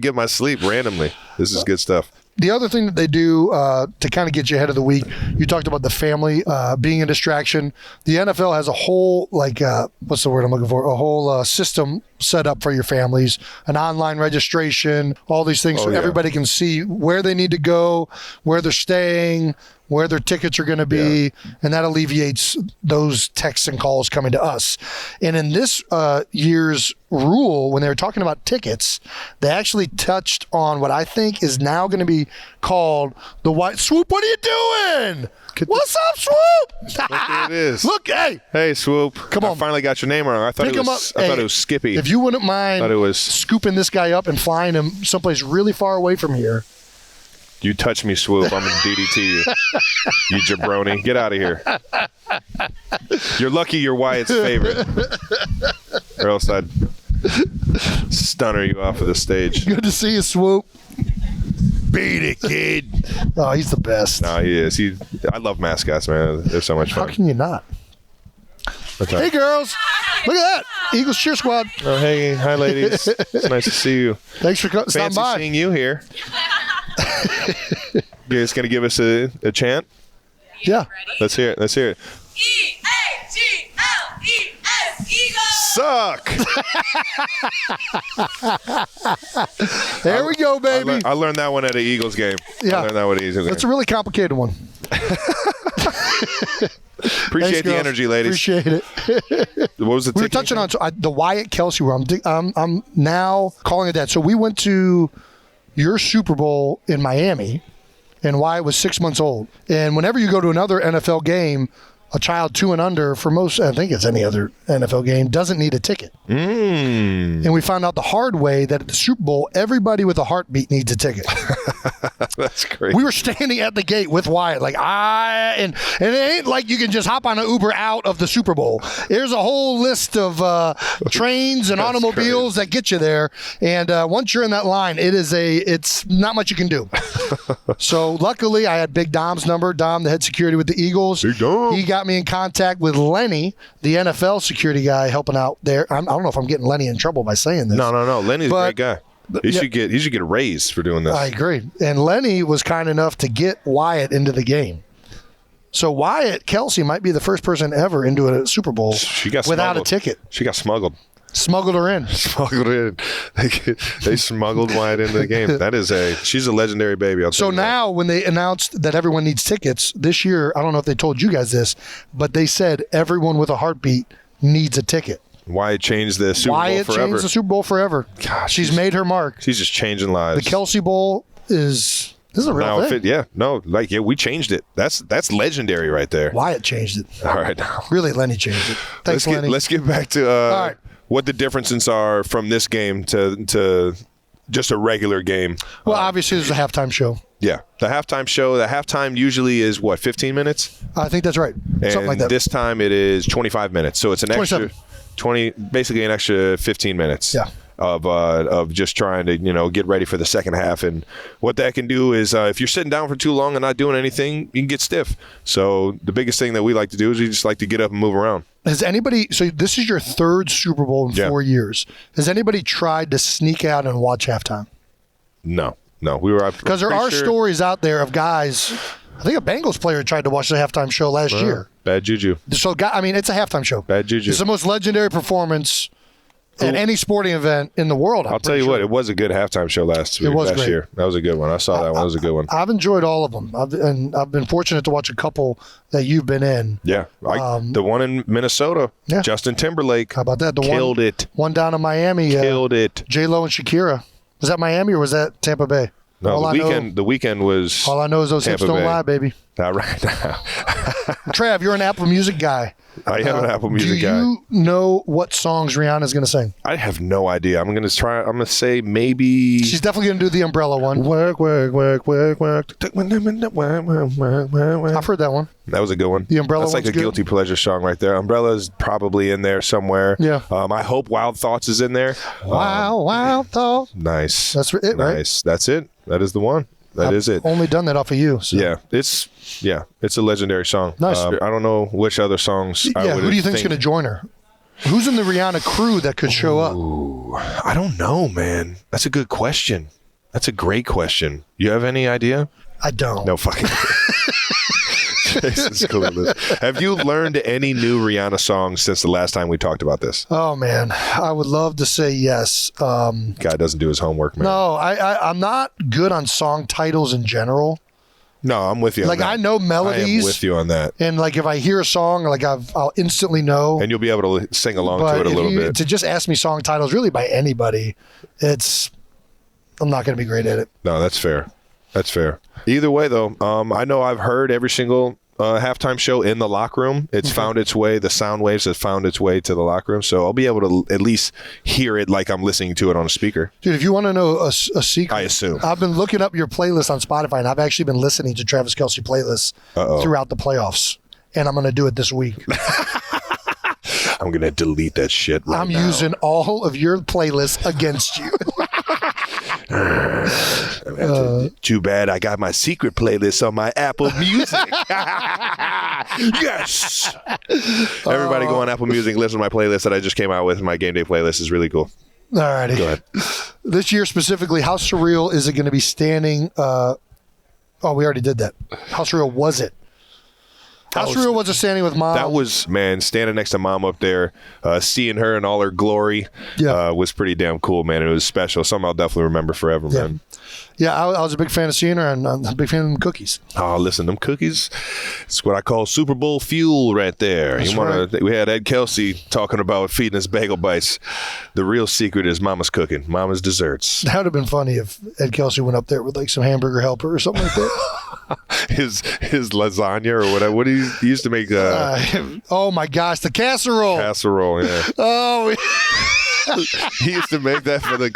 get my sleep randomly. This is good stuff. The other thing that they do to kind of get you ahead of the week, you talked about the family being a distraction. The NFL has a whole, what's the word I'm looking for? A whole system set up for your families, an online registration, all these things, so everybody can see where they need to go, where they're staying, where their tickets are going to be, and that alleviates those texts and calls coming to us. And in this year's rule, when they were talking about tickets, they actually touched on what I think is now going to be called the Wyatt Swoop. What are you doing? What's up, Swoop? Look who it is. Look, Hey, Swoop. Come on. I finally got your name wrong. I thought Pick it him was. up. I thought Hey, it was Skippy. If you wouldn't mind Thought it was- scooping this guy up and flying him someplace really far away from here. You touch me, Swoop. I'm going to DDT you. You jabroni. Get out of here. You're lucky you're Wyatt's favorite. Or else I'd stunner you off of the stage. Good to see you, Swoop. Beat it, kid. Oh, he's the best. No, he is. I love mascots, man. They're so much How fun. can you not? Hey, girls. Look at that. Eagles cheer squad. Oh, hey. Hi, ladies. It's nice to see you. Thanks for stopping Fancy by. seeing you here. You guys going to give us a chant? Yeah. Let's hear it. Let's hear it. E-A-G-L-E-S, Eagles! Suck! There we go, baby. I learned that one at an Eagles game. Yeah. I learned that one at an Eagles game. That's a really complicated one. Appreciate Thanks, the girls. energy, ladies. Appreciate it. What was the We were ticket? touching on the Wyatt Kelce run. I'm now calling it that. So we went to your Super Bowl in Miami, and Wyatt was 6 months old. And whenever you go to another NFL game, a child 2 and under, for most, I think it's any other NFL game, doesn't need a ticket. And we found out the hard way that at the Super Bowl, everybody with a heartbeat needs a ticket. That's great. We were standing at the gate with Wyatt, and it ain't like you can just hop on an Uber out of the Super Bowl. There's a whole list of trains and automobiles that get you there, and once you're in that line, it's not much you can do. So luckily, I had Big Dom's number. Dom, the head security with the Eagles. Big Dom. He got me in contact with Lenny, the NFL security guy helping out there. I don't know if I'm getting Lenny in trouble by saying this. No. Lenny's a great guy. He yeah. should get a raise for doing this. I agree. And Lenny was kind enough to get Wyatt into the game. So Wyatt, Kelce might be the first person ever into a Super Bowl She got without smuggled. a ticket. She got smuggled. Smuggled her in. Smuggled in. They smuggled Wyatt into the game. She's a legendary baby. I'll tell So you that. now when they announced that everyone needs tickets this year, I don't know if they told you guys this, but they said everyone with a heartbeat needs a ticket. Wyatt changed the Super Wyatt Bowl forever. changed the Super Bowl forever. Gosh, she's made her mark. She's just changing lives. The Kelce Bowl is a real now, thing. we changed it. That's legendary right there. Wyatt changed it. All right, Really, Lenny changed it. Thanks, Lenny. Let's get back to right. what the differences are from this game to just a regular game. Well, obviously, there's a halftime show. Yeah, the halftime show. The halftime usually is what, 15 minutes? I think that's right. And Something like that. this time it is 25 minutes. So it's an 27. extra 20, basically an extra 15 minutes. Yeah. of just trying to, get ready for the second half. And what that can do is if you're sitting down for too long and not doing anything, you can get stiff. So the biggest thing that we like to do is we just like to get up and move around. Has anybody, so this is your third Super Bowl in 4 years. Has anybody tried to sneak out and watch halftime? No. We were, because there are stories out there of guys. I think a Bengals player tried to watch the halftime show last year. Bad juju. So, it's a halftime show. Bad juju. It's the most legendary performance at any sporting event in the world. I'll tell you what, it was a good halftime show last year. That was a good one. I saw that one. It was a good one. I've enjoyed all of them. I've been fortunate to watch a couple that you've been in. Yeah. The one in Minnesota, Justin Timberlake. How about that? Killed it. One down in Miami. Killed it. J-Lo and Shakira. Was that Miami or was that Tampa Bay? No, the weekend was. All I know is those hips don't lie, baby. Not right now. Trav, you're an Apple Music guy. I am an Apple Music guy. Do you know what songs Rihanna's going to sing? I have no idea. I'm going to say maybe. She's definitely going to do the Umbrella one. Work. I've heard that one. That was a good one. The Umbrella That's like a good. Guilty Pleasure song right there. Umbrella's probably in there somewhere. Yeah. I hope Wild Thoughts is in there. Wild Thoughts. Nice. That's it, right? Nice. That's it. That is the one. That is it. Only done that off of you. So. Yeah, it's a legendary song. Nice. I don't know which other songs. Who do you think's going to join her? Who's in the Rihanna crew that could show up? I don't know, man. That's a good question. That's a great question. You have any idea? I don't. No fucking. Jason's clueless. Have you learned any new Rihanna songs since the last time we talked about this? Oh man, I would love to say yes. Guy doesn't do his homework, man. No, I'm not good on song titles in general. No, I'm with you. Like I know melodies. I am with you on that. And like if I hear a song, like I'll instantly know. And you'll be able to sing along to it a little bit. To just ask me song titles, really by anybody, I'm not going to be great at it. No, that's fair. That's fair. Either way, though, I know I've heard every single halftime show in the locker room. It's found its way. The sound waves have found its way to the locker room. So I'll be able to at least hear it like I'm listening to it on a speaker. Dude, if you want to know a secret, I assume. I've been looking up your playlist on Spotify, and I've actually been listening to Travis Kelce playlists throughout the playoffs. And I'm going to do it this week. I'm going to delete that shit right now. I'm using all of your playlists against you. Too bad I got my secret playlist on my Apple Music. Yes. Everybody go on Apple Music, listen to my playlist that I just came out with. My game day playlist is really cool. All righty. Go ahead. This year specifically, how surreal is it going to be standing? We already did that. How surreal was it? How surreal was it standing with Mom? That was, man, standing next to Mom up there, seeing her in all her glory was pretty damn cool, man. It was special. Something I'll definitely remember forever, man. Yeah, I was a big fan of seeing her, and I'm a big fan of them cookies. Oh, listen, them cookies, it's what I call Super Bowl fuel right there. We had Ed Kelce talking about feeding us bagel bites. The real secret is Mama's cooking, Mama's desserts. That would have been funny if Ed Kelce went up there with like some hamburger helper or something like that. his lasagna or whatever. What he used to make? Oh my gosh, the casserole. Casserole, yeah. Oh. He used to make that for the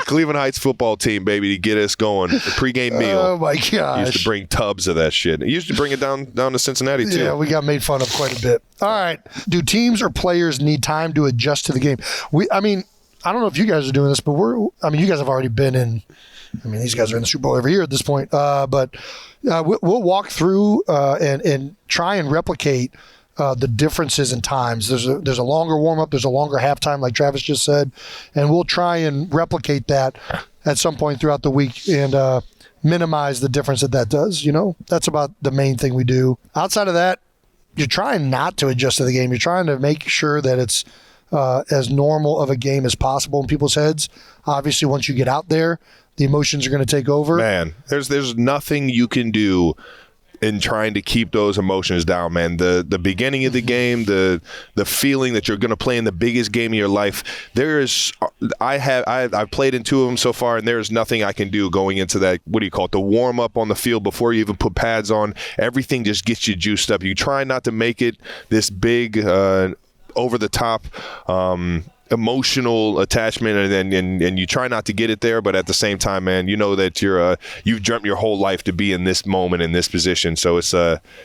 Cleveland Heights football team, baby, to get us going. The pregame meal. Oh my gosh! He used to bring tubs of that shit. He used to bring it down to Cincinnati too. Yeah, we got made fun of quite a bit. All right, do teams or players need time to adjust to the game? I don't know if you guys are doing this, but you guys have already been in. These guys are in the Super Bowl every year at this point. But we'll walk through and try and replicate the differences in times. There's a longer warm-up. There's a longer halftime, like Travis just said. And we'll try and replicate that at some point throughout the week and minimize the difference that does. That's about the main thing we do. Outside of that, you're trying not to adjust to the game. You're trying to make sure that it's as normal of a game as possible in people's heads. Obviously, once you get out there, the emotions are going to take over. Man, there's nothing you can do in trying to keep those emotions down, man. The beginning of the game, the feeling that you're going to play in the biggest game of your life. I've played in 2 of them so far, and there's nothing I can do going into that. What do you call it? The warm up on the field before you even put pads on. Everything just gets you juiced up. You try not to make it this big, over the top. Emotional attachment, and you try not to get it there, but at the same time, man, you know that you've dreamt your whole life to be in this moment, in this position. So it's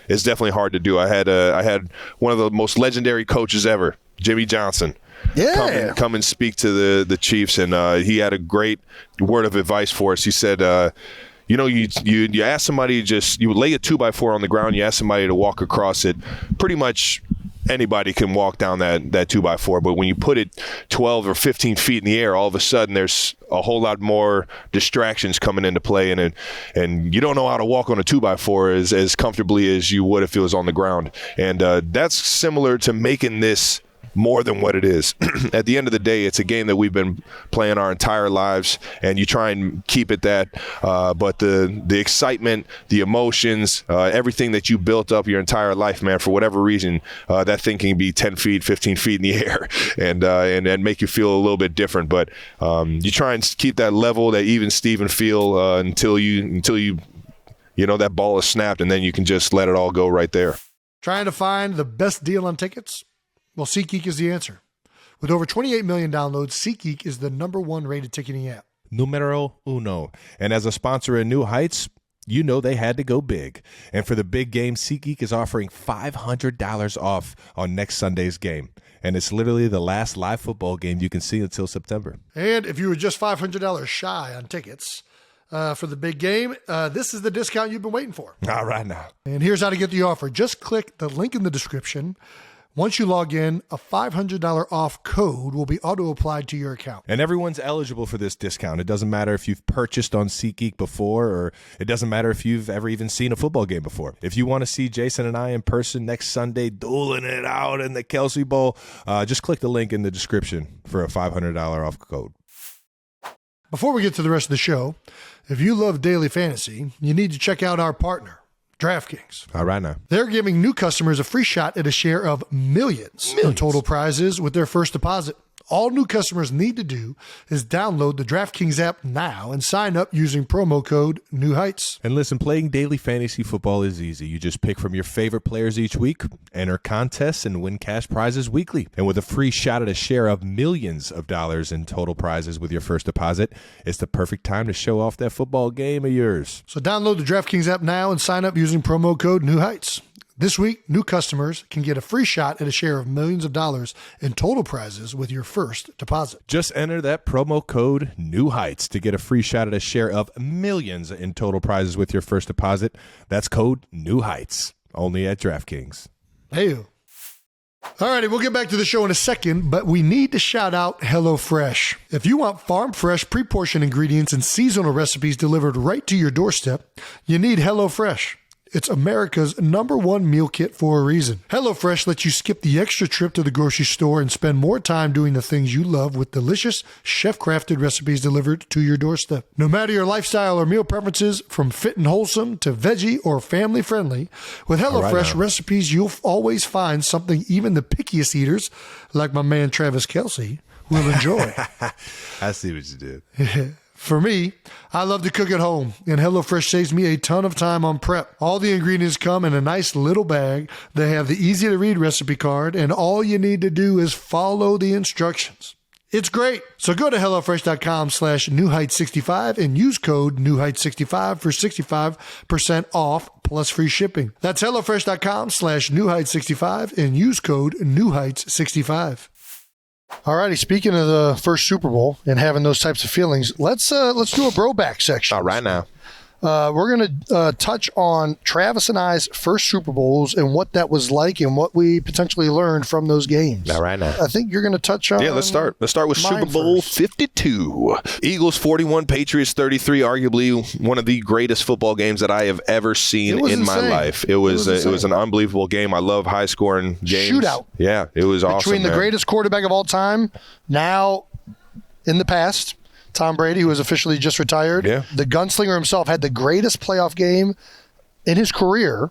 definitely hard to do. I had one of the most legendary coaches ever, Jimmy Johnson. come and speak to the Chiefs, and he had a great word of advice for us. He said, you ask somebody you lay a 2x4 on the ground, you ask somebody to walk across it. Pretty much anybody can walk down that 2x4, but when you put it 12 or 15 feet in the air, all of a sudden there's a whole lot more distractions coming into play, and you don't know how to walk on a 2x4 as comfortably as you would if it was on the ground. And that's similar to making this more than what it is. At the end of the day, it's a game that we've been playing our entire lives, and you try and keep it that. But the excitement, the emotions, everything that you built up your entire life, man, for whatever reason, that thing can be 10 feet, 15 feet in the air and make you feel a little bit different. But you try and keep that level, that even Steven feel until you that ball is snapped, and then you can just let it all go right there. Trying to find the best deal on tickets? Well, SeatGeek is the answer. With over 28 million downloads, SeatGeek is the #1 rated ticketing app. Numero uno. And as a sponsor of New Heights, you know they had to go big. And for the big game, SeatGeek is offering $500 off on next Sunday's game. And it's literally the last live football game you can see until September. And if you were just $500 shy on tickets for the big game, this is the discount you've been waiting for. All right now. And here's how to get the offer. Just click the link in the description. Once you log in, a $500 off code will be auto-applied to your account. And everyone's eligible for this discount. It doesn't matter if you've purchased on SeatGeek before, or it doesn't matter if you've ever even seen a football game before. If you want to see Jason and I in person next Sunday dueling it out in the Kelce Bowl, just click the link in the description for a $500 off code. Before we get to the rest of the show, if you love daily fantasy, you need to check out our partner, DraftKings. All right now. They're giving new customers a free shot at a share of millions in total prizes with their first deposit. All new customers need to do is download the DraftKings app now and sign up using promo code New Heights. And listen, playing daily fantasy football is easy. You just pick from your favorite players each week, enter contests, and win cash prizes weekly. And with a free shot at a share of millions of dollars in total prizes with your first deposit, it's the perfect time to show off that football game of yours. So download the DraftKings app now and sign up using promo code New Heights. This week, new customers can get a free shot at a share of millions of dollars in total prizes with your first deposit. Just enter that promo code New Heights to get a free shot at a share of millions in total prizes with your first deposit. That's code New Heights, only at DraftKings. Hey. All righty, we'll get back to the show in a second, but we need to shout out HelloFresh. If you want farm fresh, pre-portioned ingredients and seasonal recipes delivered right to your doorstep, you need HelloFresh. It's America's #1 meal kit for a reason. HelloFresh lets you skip the extra trip to the grocery store and spend more time doing the things you love with delicious, chef-crafted recipes delivered to your doorstep. No matter your lifestyle or meal preferences, from fit and wholesome to veggie or family-friendly, with HelloFresh recipes, you'll always find something even the pickiest eaters, like my man Travis Kelce, will enjoy. I see what you did. For me, I love to cook at home, and HelloFresh saves me a ton of time on prep. All the ingredients come in a nice little bag. They have the easy-to-read recipe card, and all you need to do is follow the instructions. It's great. So go to HelloFresh.com/NewHeights65 and use code NewHeights65 for 65% off plus free shipping. That's HelloFresh.com/NewHeights65 and use code NewHeights65. All righty, speaking of the first Super Bowl and having those types of feelings, let's do a bro-back section. All right now. We're going to touch on Travis and I's first Super Bowls and what that was like and what we potentially learned from those games. All right now. I think you're going to touch on... Yeah, let's start. Let's start with Super Bowl 52. Eagles 41, Patriots 33, arguably one of the greatest football games that I have ever seen in my life. It was an unbelievable game. I love high-scoring games. Shootout. Yeah, it was awesome. Between the greatest quarterback of all time, now in the past... Tom Brady, who was officially just retired. Yeah. The gunslinger himself had the greatest playoff game in his career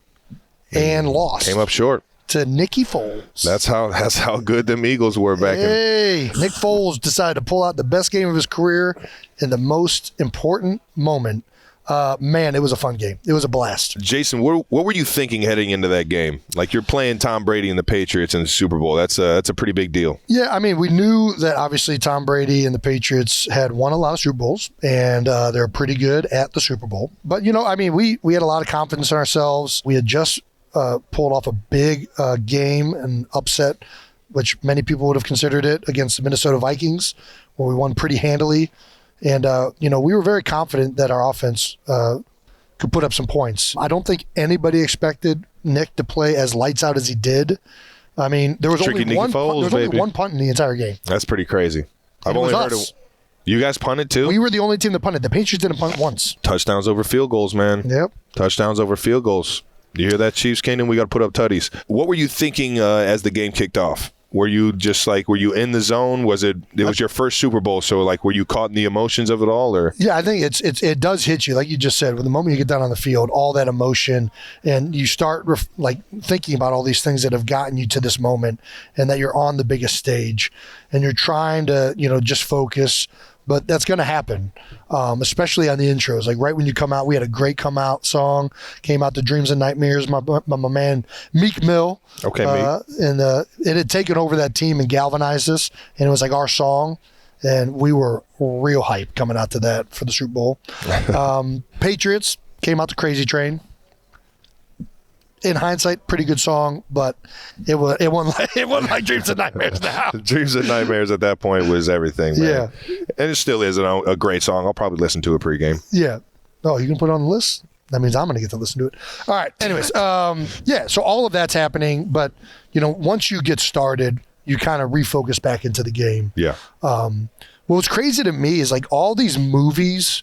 and lost. Came up short. To Nicky Foles. That's how good them Eagles were back in. Nick Foles decided to pull out the best game of his career in the most important moment. Man, it was a fun game. It was a blast. Jason, what were you thinking heading into that game? Like, you're playing Tom Brady and the Patriots in the Super Bowl. That's a pretty big deal. Yeah, I mean, we knew that obviously Tom Brady and the Patriots had won a lot of Super Bowls, and they're pretty good at the Super Bowl. But, we had a lot of confidence in ourselves. We had just pulled off a big game and upset which many people would have considered it, against the Minnesota Vikings, where we won pretty handily. And, we were very confident that our offense could put up some points. I don't think anybody expected Nick to play as lights out as he did. I mean, there was only one punt in the entire game. That's pretty crazy. I've only heard of. You guys punted too? We were the only team that punted. The Patriots didn't punt once. Touchdowns over field goals, man. Yep. Touchdowns over field goals. You hear that, Chiefs Kingdom? We got to put up tutties. What were you thinking as the game kicked off? Were you just were you in the zone? Was it was your first Super Bowl, so were you caught in the emotions of it all? Or yeah, I think it does hit you, like you just said. When the moment you get down on the field, all that emotion, and you start thinking about all these things that have gotten you to this moment, and that you're on the biggest stage, and you're trying to just focus. But that's going to happen, especially on the intros. Like right when you come out, we had a great come out song. Came out to Dreams and Nightmares. My man Meek Mill. Okay, Meek. And it had taken over that team and galvanized us. And it was like our song. And we were real hyped coming out to that for the Super Bowl. Patriots came out to Crazy Train. In hindsight, pretty good song, but it wasn't like Dreams and Nightmares now. Dreams and Nightmares at that point was everything, man. Yeah. And it still is a great song. I'll probably listen to it pregame. Yeah. Oh, you can put it on the list? That means I'm going to get to listen to it. All right. Anyways, so all of that's happening, but, once you get started, you kind of refocus back into the game. Yeah. What's crazy to me is all these movies,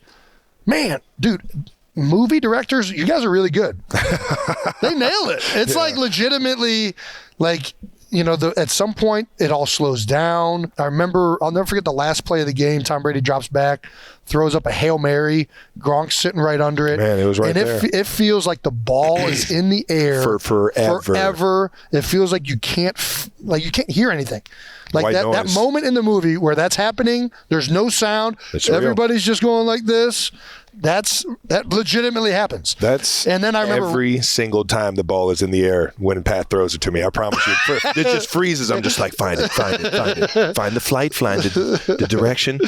man, dude, movie directors, you guys are really good. They nail it. It's legitimately at some point it all slows down. I remember, I'll never forget the last play of the game. Tom Brady drops back, throws up a Hail Mary. Gronk's sitting right under it. Man, it was right there. And it feels like the ball is in the air for forever. It feels like you can't hear anything. Like that moment in the movie where that's happening, there's no sound. Everybody's just going like this. That legitimately happens. And then I remember every single time the ball is in the air when Pat throws it to me. I promise you, it just freezes. I'm just like, find it, find the flight, find the direction,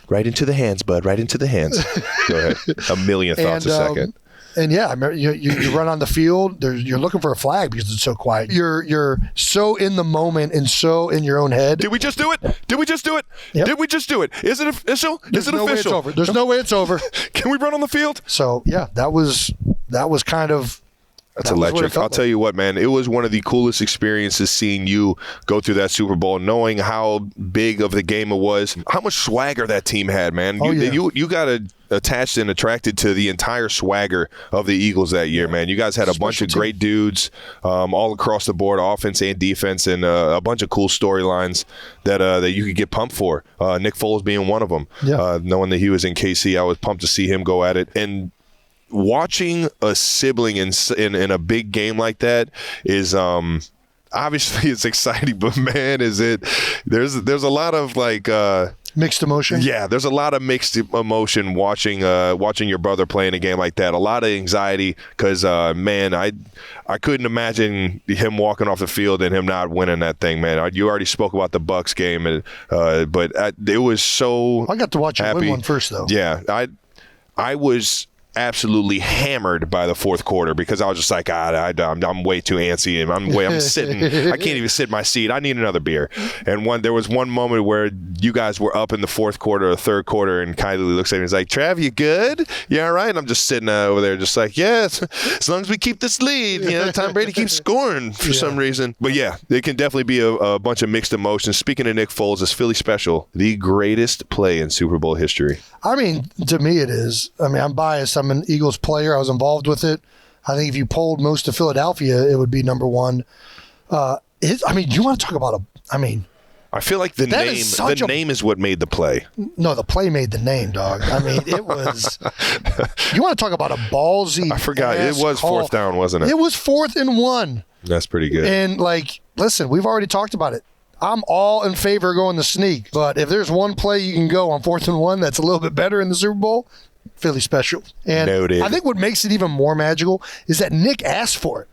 right into the hands, bud, right into the hands. Go ahead. A million thoughts a second. And yeah, I remember you run on the field. You're looking for a flag because it's so quiet. You're so in the moment and so in your own head. Did we just do it? Yep. Did we just do it? Is it official? There's no way it's over. There's no way it's over. Can we run on the field? So yeah, that was kind of. That's electric. I'll tell you what, man. It was one of the coolest experiences seeing you go through that Super Bowl, knowing how big of the game it was, how much swagger that team had, man. You got attached and attracted to the entire swagger of the Eagles that year, man. You guys had a bunch of great dudes all across the board, offense and defense, and a bunch of cool storylines that you could get pumped for. Nick Foles being one of them. Yeah. Knowing that he was in KC, I was pumped to see him go at it. And watching a sibling in a big game like that is obviously it's exciting, but man, there's a lot of mixed emotion. Yeah, there's a lot of mixed emotion watching your brother playing a game like that. A lot of anxiety because man, I couldn't imagine him walking off the field and him not winning that thing, man. You already spoke about the Bucs game, and but it was so. I got to watch happy. You win one first, though. Yeah, I was absolutely hammered by the fourth quarter because I was just like, I'm way too antsy and I'm sitting. I can't even sit in my seat. I need another beer. And there was one moment where you guys were up in the fourth quarter or third quarter, and Kylie looks at me and is like, Trav, you good? Yeah, all right. And I'm just sitting over there just like, yes, as long as we keep this lead. Tom Brady keeps scoring for some reason. But yeah, it can definitely be a bunch of mixed emotions. Speaking of Nick Foles, it's Philly special, the greatest play in Super Bowl history. I mean, to me it is. I mean, I'm biased. I'm an Eagles player. I was involved with it. I think if you polled most of Philadelphia, it would be number one. Do you want to talk about I feel like the name is what made the play. No, the play made the name, dog. I mean, it was. You want to talk about a ballsy? I forgot. It was call. Fourth down, wasn't it? It was 4th and 1. That's pretty good. And listen, we've already talked about it. I'm all in favor of going the sneak, but if there's one play you can go on 4th and 1 that's a little bit better in the Super Bowl, Philly special. And noted. I think what makes it even more magical is that Nick asked for it.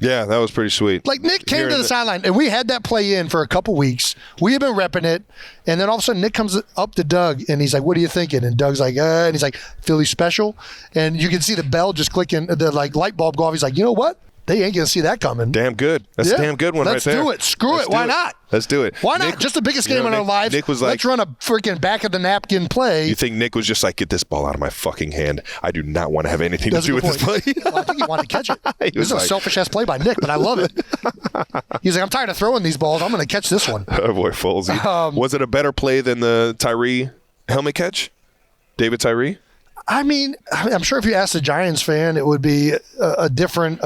Yeah, that was pretty sweet. Nick came to the sideline, and we had that play in for a couple weeks. We had been repping it, and then all of a sudden Nick comes up to Doug, and he's like, what are you thinking? And Doug's like, and he's like, Philly special. And you can see the bell just clicking, the light bulb go off. He's like, you know what? They ain't going to see that coming. Damn good. That's a damn good one right there. Let's do it. Screw it. Why not? Let's do it. Why not? Just the biggest game in our lives. Nick was like, let's run a freaking back of the napkin play. You think Nick was just like, get this ball out of my fucking hand. I do not want to have anything to do with this play. Well, I think he wanted to catch it. This is a selfish-ass play by Nick, but I love it. He's like, I'm tired of throwing these balls. I'm going to catch this one. Oh, boy, Folsey. Was it a better play than the Tyree helmet catch? David Tyree? I mean, I'm sure if you asked a Giants fan, it would be a different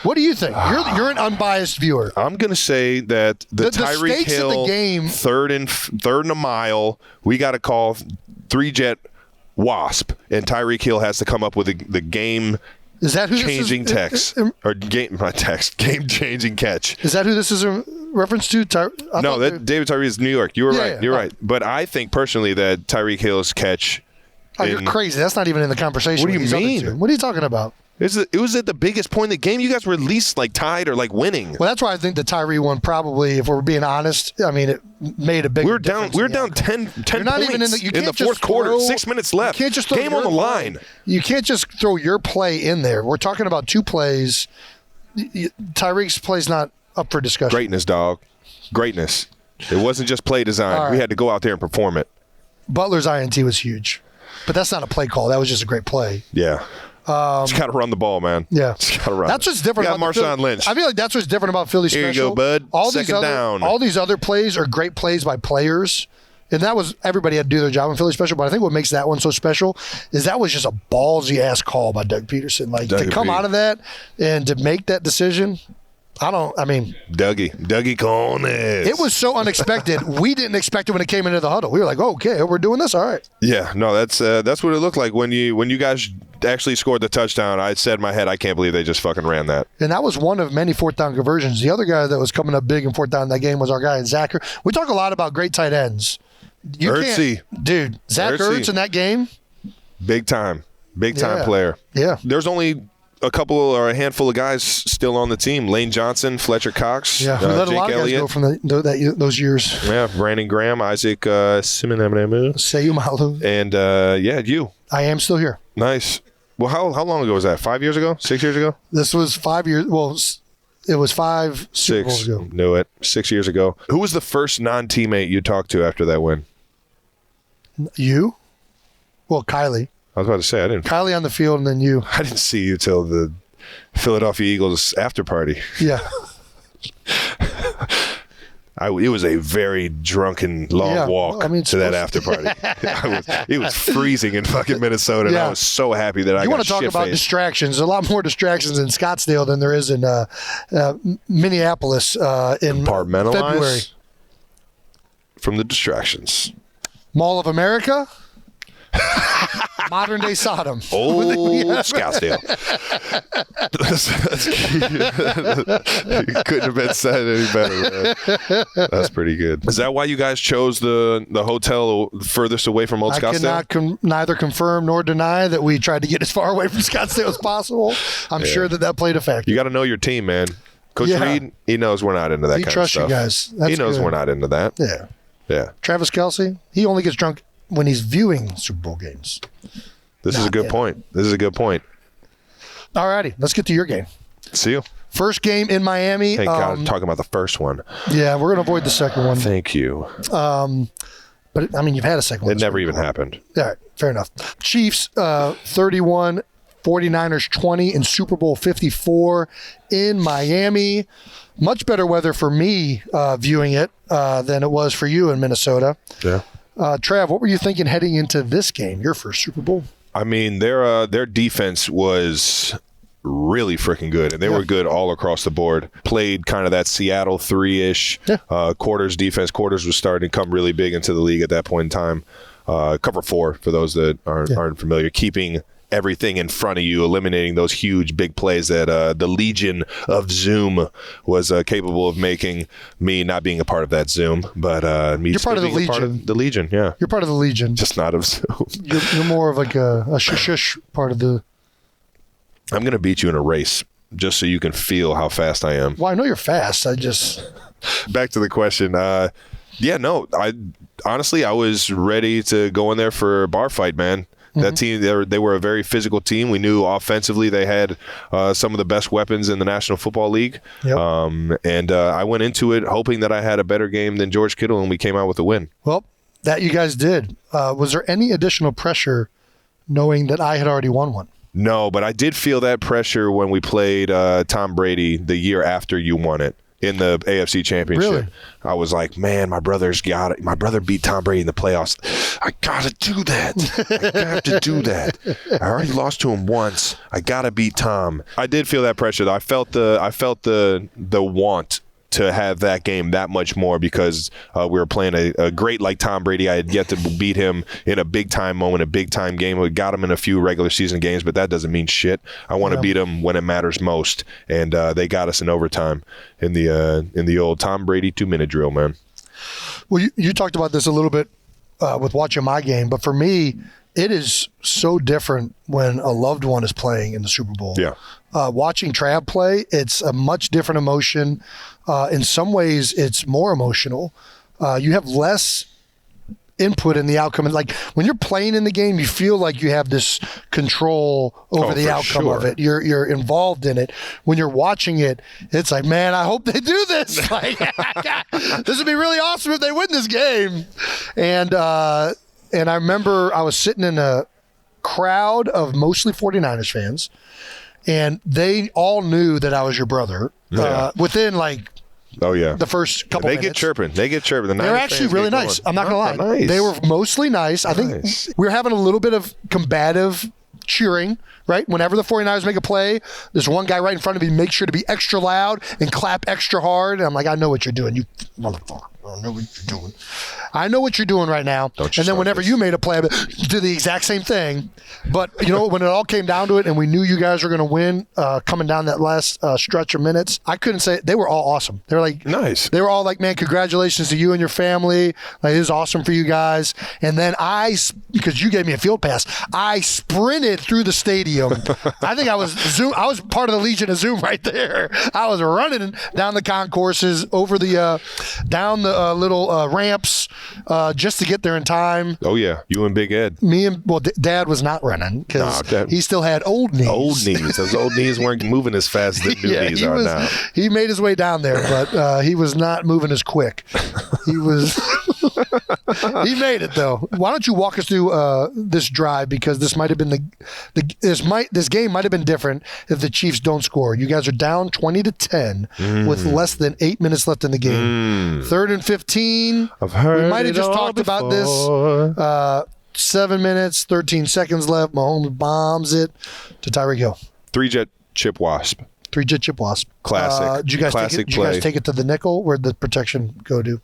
what do you think? You're an unbiased viewer. I'm going to say that the Tyreek Hill game, third and a mile, we got to call 3-jet wasp, and Tyreek Hill has to come up with the game is that who changing text or game changing catch. Is that who this is a reference to? No, that David Tyree is New York. You were right. You're right. But I think personally that Tyreek Hill's catch. Oh, you're crazy. That's not even in the conversation. What do you mean? What are you talking about? It was at the biggest point in the game. You guys were at least like tied or like winning. Well, that's why I think the Tyree one probably, if we're being honest, I mean, it made a big difference. We were down 10 You're not points even in the fourth quarter. 6 minutes left. You can't just throw game on the line. You can't just throw your play in there. We're talking about two plays. Tyreek's play's not up for discussion. Greatness, dog. Greatness. It wasn't just play design. Right. We had to go out there and perform it. Butler's INT was huge. But that's not a play call. That was just a great play. Yeah. Just got to run the ball, man. Yeah. Just got to run. That's what's different about Marshawn Lynch. I feel like that's what's different about Philly special. Here you go, bud. Second down. All these other plays are great plays by players. And that was everybody had to do their job in Philly special. But I think what makes that one so special is that was just a ballsy-ass call by Doug Peterson. Like, to come out of that and to make that decision – Dougie Cones. It was so unexpected. We didn't expect it when it came into the huddle. We were like, okay, we're doing this? All right. Yeah, no, that's what it looked like when you guys actually scored the touchdown. I said in my head, I can't believe they just fucking ran that. And that was one of many fourth down conversions. The other guy that was coming up big in fourth down in that game was our guy, Zach. We talk a lot about great tight ends. Dude, Zach Ertz in that game. Big time player. Yeah. There's only a couple or a handful of guys still on the team. Lane Johnson, Fletcher Cox, we let Jake a lot of guys Elliott. go from those years. Yeah, Brandon Graham, Isaac Simonamamu. Sayumalu. And you. I am still here. Nice. Well, how long ago was that? 5 years ago? 6 years ago? This was 5 years. Well, it was 5 Super Bowls ago. Knew it. 6 years ago. Who was the first non-teammate you talked to after that win? You? Well, Kylie. I was about to say, I didn't. Kylie on the field and then you. I didn't see you till the Philadelphia Eagles after party. Yeah. It was a very drunken, long walk to that after party. It was freezing in fucking Minnesota, and I was so happy that I got shit-faced. You want to talk about distractions. There's a lot more distractions in Scottsdale than there is in Minneapolis in February. From the distractions. Mall of America? Modern day Sodom. Old Scottsdale. You couldn't have been said any better, man. That's pretty good. Is that why you guys chose the hotel furthest away from Old Scottsdale? I cannot neither confirm nor deny that we tried to get as far away from Scottsdale as possible. I'm sure that played a factor. You got to know your team, man. Coach Reed, he knows we're not into that kind of stuff. He trusts you guys. He knows we're not into that. Yeah. Travis Kelce, he only gets drunk when he's viewing Super Bowl games. This is a good point. All righty, let's get to your game. See you. First game in Miami. Thank God I'm talking about the first one. Yeah, we're going to avoid the second one. Thank you. But, I mean, you've had a second one. It never even happened. All right, fair enough. Chiefs 31, 49ers 20 in Super Bowl 54 in Miami. Much better weather for me viewing it than it was for you in Minnesota. Yeah. Trav, what were you thinking heading into this game, your first Super Bowl? I mean, their defense was really freaking good, and they were good all across the board. Played kind of that Seattle 3-ish quarters defense. Quarters was starting to come really big into the league at that point in time. Cover 4, for those that aren't familiar, keeping everything in front of you, eliminating those huge big plays that the Legion of Zoom was capable of making. Me not being a part of that Zoom, but me You're part of the Legion. Part of the Legion, yeah. You're part of the Legion. Just not of Zoom. You're more of like a shush part of the... I'm going to beat you in a race just so you can feel how fast I am. Well, I know you're fast. I just... Back to the question. Honestly, I was ready to go in there for a bar fight, man. That team, they were a very physical team. We knew offensively they had some of the best weapons in the National Football League. Yep. And I went into it hoping that I had a better game than George Kittle, and we came out with a win. Well, that you guys did. Was there any additional pressure knowing that I had already won one? No, but I did feel that pressure when we played Tom Brady the year after you won it in the AFC Championship. Really? I was like, man, my brother's got it. My brother beat Tom Brady in the playoffs. I got to do that. I got to do that. I already lost to him once. I got to beat Tom. I did feel that pressure, though. I felt the want to have that game that much more because we were playing a great like Tom Brady. I had yet to beat him in a big-time moment, a big-time game. We got him in a few regular season games, but that doesn't mean shit. I want to beat him when it matters most, and they got us in overtime in the old Tom Brady 2-minute drill, man. Well, you talked about this a little bit with watching my game, but for me, it is so different when a loved one is playing in the Super Bowl. Yeah. Watching Trav play, it's a much different emotion. In some ways, it's more emotional. You have less input in the outcome. And like when you're playing in the game, you feel like you have this control over the outcome of it. You're involved in it. When you're watching it, it's like, man, I hope they do this. Like, this would be really awesome if they win this game. And I remember I was sitting in a crowd of mostly 49ers fans, and they all knew that I was your brother within like the first couple minutes. They get chirping. They're actually really nice. I'm not going to lie. Nice. They were mostly nice. I think we were having a little bit of combative cheering, right? Whenever the 49ers make a play, there's one guy right in front of me makes sure to be extra loud and clap extra hard. And I'm like, I know what you're doing, you motherfucker. I know what you're doing. I know what you're doing right now. And then whenever you made a play, I did the exact same thing. But, you know, when it all came down to it and we knew you guys were going to win coming down that last stretch of minutes, I couldn't say it. They were all awesome. They were like, nice. They were all like, man, congratulations to you and your family. Like, it was awesome for you guys. And then because you gave me a field pass, I sprinted through the stadium. I think I was part of the Legion of Zoom right there. I was running down the concourses, over the, down the little ramps, just to get there in time. Oh yeah, you and Big Ed. Dad was not running because he still had old knees. Those old knees weren't moving as fast as the new knees are now. He made his way down there, but he was not moving as quick. He was. He made it though. Why don't you walk us through this drive, because this might have been this game might have been different if the Chiefs don't score. You guys are down 20-10 with less than 8 minutes left in the game. 3rd and 15. We might have just talked about this. 7 minutes, 13 seconds left. Mahomes bombs it to Tyreek Hill. 3-jet chip wasp. Classic. Did you guys take it to the nickel? Where'd the protection go to?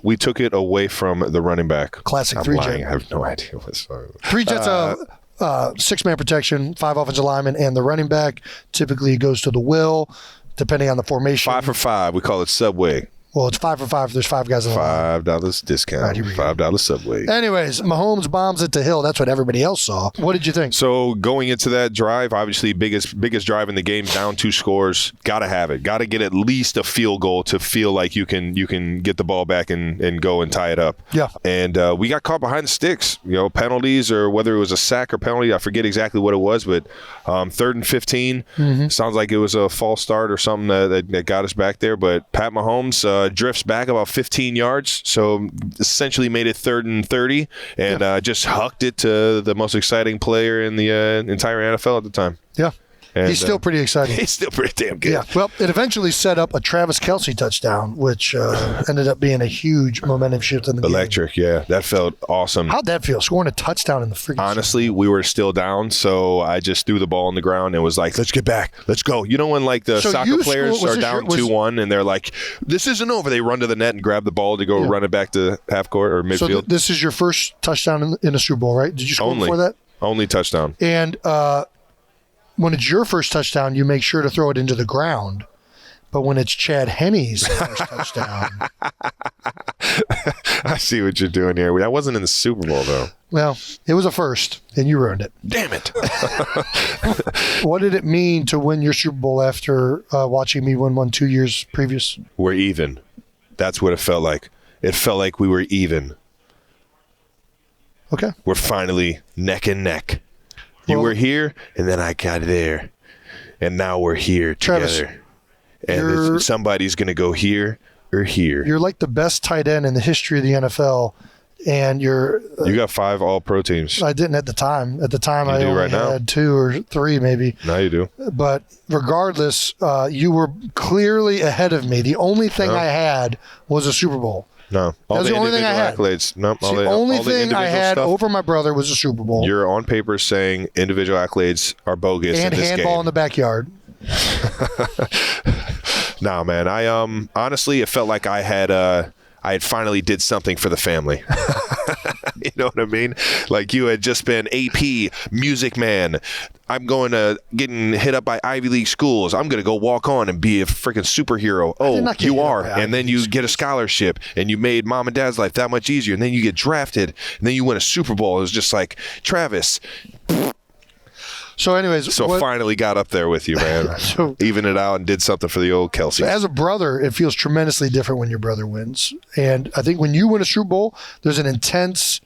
We took it away from the running back. Classic 3-jet. I have no idea what's 3-jet's a 6-man protection, 5 offensive linemen, and the running back typically goes to the will, depending on the formation. 5 for 5. We call it Subway. Well, it's 5 for 5. There's 5 guys in the line. $5 discount. Right, $5 Subway. Anyways, Mahomes bombs it to Hill. That's what everybody else saw. What did you think? So going into that drive, obviously biggest drive in the game, down 2 scores. Got to have it. Got to get at least a field goal to feel like you can get the ball back and go and tie it up. Yeah. And we got caught behind the sticks. You know, penalties, or whether it was a sack or penalty, I forget exactly what it was, but 3rd and 15. Sounds like it was a false start or something that got us back there. But Pat Mahomes drifts back about 15 yards, so essentially made it 3rd and 30, and just hucked it to the most exciting player in the entire NFL at the time. Yeah. And he's still pretty exciting. He's still pretty damn good. Yeah. Well, it eventually set up a Travis Kelce touchdown, which ended up being a huge momentum shift in the game. Electric, yeah. That felt awesome. How'd that feel, scoring a touchdown in the freaking Honestly, we were still down, so I just threw the ball on the ground and was like, let's get back. Let's go. You know when like the soccer players are down 2-1 and they're like, this isn't over. They run to the net and grab the ball to go run it back to half court or midfield. So this is your first touchdown in a Super Bowl, right? Did you score before that? Only touchdown. And when it's your first touchdown, you make sure to throw it into the ground. But when it's Chad Henne's first touchdown. I see what you're doing here. That wasn't in the Super Bowl, though. Well, it was a first, and you ruined it. Damn it. What did it mean to win your Super Bowl after watching me win one 2 years previous? We're even. That's what it felt like. It felt like we were even. Okay. We're finally neck and neck. You were here, and then I got there. And now we're here Travis, together. And somebody's going to go here or here. You're like the best tight end in the history of the NFL. And you got 5 all-pro teams. I didn't at the time. At the time, I only had 2 or 3 maybe. Now you do. But regardless, you were clearly ahead of me. The only thing I had was a Super Bowl. No. That was the only thing I had. Accolades. Nope. The only thing I had over my brother was a Super Bowl. You're on paper saying individual accolades are bogus and in this handball game. in the backyard. Nah, man. I honestly, it felt like I had finally did something for the family. You know what I mean? Like you had just been AP, music man. I'm going to getting hit up by Ivy League schools. I'm going to go walk on and be a freaking superhero. Oh, you are. And then you get a scholarship and you made mom and dad's life that much easier. And then you get drafted and then you win a Super Bowl. It was just like, Travis. So anyways. Finally got up there with you, man. Even it out and did something for the old Kelce. So as a brother, it feels tremendously different when your brother wins. And I think when you win a Super Bowl, there's an intense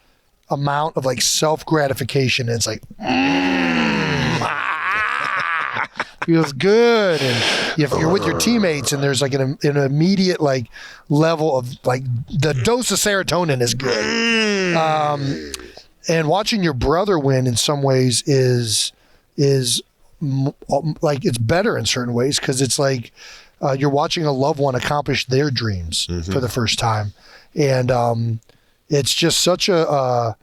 amount of like self-gratification. And it's like, feels good. And if you're with your teammates and there's like an immediate like level of like the dose of serotonin is good. And watching your brother win in some ways is like it's better in certain ways because it's like you're watching a loved one accomplish their dreams for the first time. And it's just such a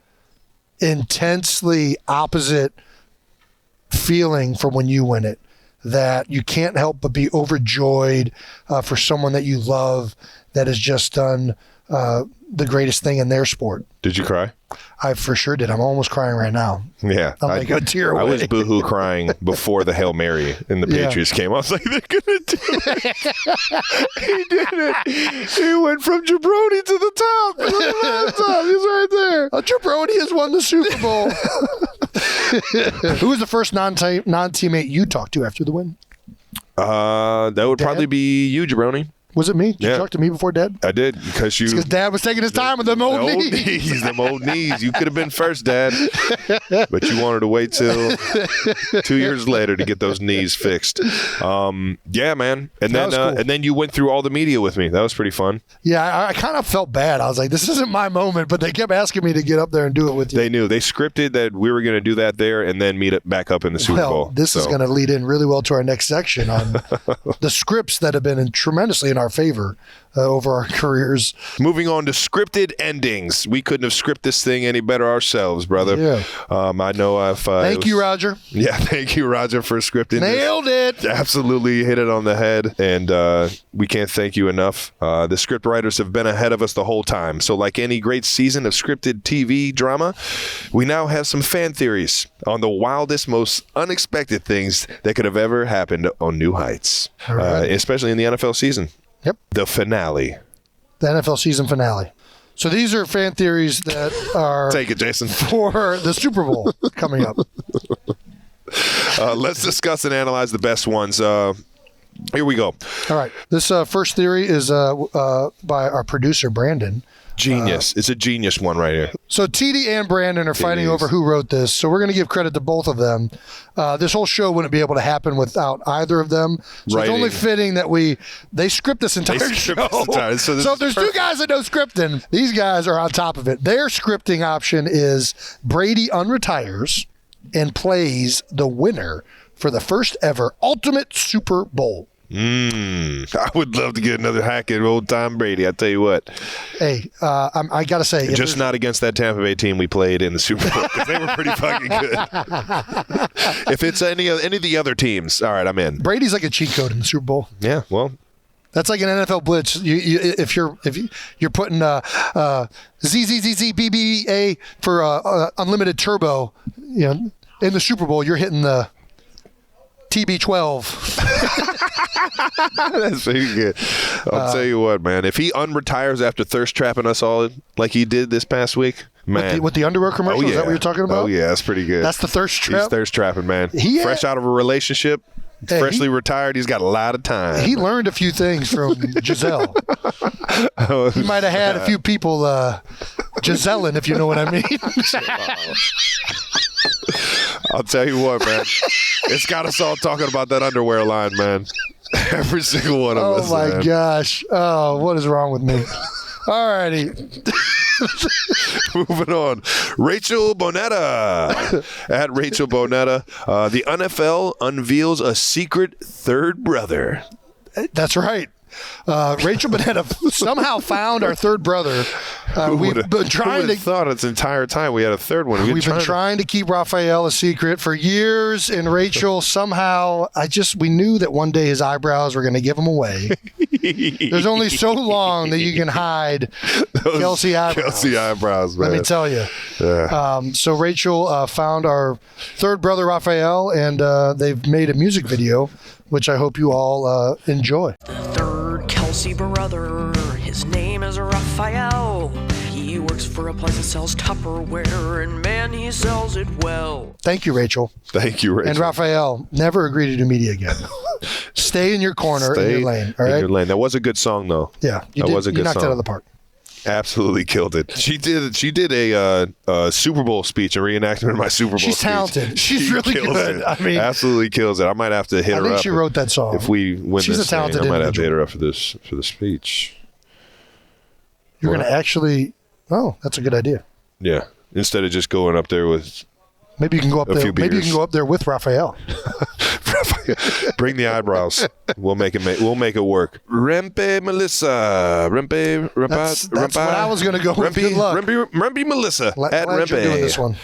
intensely opposite feeling from when you win it that you can't help but be overjoyed for someone that you love that has just done the greatest thing in their sport. Did you cry? I for sure did. I'm almost crying right now. Yeah. I'm like a tear away. I was boohoo crying before the Hail Mary and the Patriots came. I was like, they're going to do it. He did it. He went from jabroni to the top. He's right there. Jabroni has won the Super Bowl. Who was the first non-teammate you talked to after the win? That would probably be you, jabroni. Was it me? Did you talk to me before Dad? I did because Dad was taking his time with them old knees. Them old knees. You could have been first, Dad, but you wanted to wait till 2 years later to get those knees fixed. Yeah, man. And then cool. And then you went through all the media with me. That was pretty fun. Yeah, I kind of felt bad. I was like, this isn't my moment, but they kept asking me to get up there and do it with you. They knew. They scripted that we were going to do that there and then meet it back up in the Super Bowl. This is going to lead in really well to our next section on the scripts that have been tremendously in our favor over our careers. Moving on to scripted endings. We couldn't have scripted this thing any better ourselves, brother. Yeah. I know if Thank you, Roger. Yeah, thank you, Roger, for scripting. Nailed it. Absolutely hit it on the head, and we can't thank you enough. The script writers have been ahead of us the whole time. So like any great season of scripted TV drama, we now have some fan theories on the wildest, most unexpected things that could have ever happened on New Heights, especially in the NFL season. Yep. The finale. The NFL season finale. So these are fan theories that are Take it, Jason. For the Super Bowl coming up. Let's discuss and analyze the best ones. Here we go. All right. This first theory is by our producer, Brandon. Genius. It's a genius one right here. So TD and Brandon are fighting over who wrote this. So we're going to give credit to both of them. This whole show wouldn't be able to happen without either of them. So It's only fitting that they script this entire show. So if there's 2 guys that know scripting, these guys are on top of it. Their scripting option is Brady unretires and plays the winner for the first ever Ultimate Super Bowl. I would love to get another hack at old Tom Brady. I tell you what. Hey, I got to say. Just not against that Tampa Bay team we played in the Super Bowl because they were pretty fucking good. If it's any of the other teams, all right, I'm in. Brady's like a cheat code in the Super Bowl. Yeah, well. That's like an NFL blitz. If you're putting ZZZZBBA for unlimited turbo, in the Super Bowl, you're hitting the TB12. That's pretty good. I'll tell you what, man. If he unretires after thirst trapping us all like he did this past week, man. With the underwear commercial? Is that what you're talking about? Oh, yeah. That's pretty good. That's the thirst trap? He's thirst trapping, man. Fresh out of a relationship, freshly retired. He's got a lot of time. He learned a few things from Giselle. He might have had a few people Giselle, if you know what I mean. I'll tell you what, man. It's got us all talking about that underwear line, man. Every single one of us. Oh, my man. gosh. Oh, what is wrong with me? All righty. Moving on. Rachel Bonetta. At Rachel Bonetta. The NFL unveils a secret third brother. That's right. Rachel Bonetta somehow found our third brother. We've been trying to thought it's the entire time we had a third one. We've been trying to keep Raphael a secret for years, and Rachel somehow we knew that one day his eyebrows were going to give him away. There's only so long that you can hide Kelce eyebrows. Kelce eyebrows, man. Let me tell you. Yeah. So Rachel found our third brother Raphael, and they've made a music video, which I hope you all enjoy. Third Kelce brother, his name is Raphael. He works for a place that sells Tupperware, and man, he sells it well. Thank you, Rachel. Thank you, Rachel. And Raphael, never agree to do media again. Stay in your corner, in your lane. All right. In your lane. That was a good song, though. Yeah, you was a good knocked song. it out of the park. Absolutely killed it. She did a Super Bowl speech, a reenactment of my Super Bowl She's speech. talented. She's really kills good. it. I mean, absolutely kills it. I might have to hit her up. I think she wrote that song. If we win She's this a talented thing, I might have to hit individual. her up for the speech. You're going to actually... Oh, that's a good idea. Yeah. Instead of just going up there with... Maybe you can go up A there. few Maybe you beers. can go up there with Raphael. Bring the eyebrows. We'll make it work. Rempe Melissa. That's what I was going to go with. Good luck. Rempe Melissa Glad at you're Rempe. doing this one.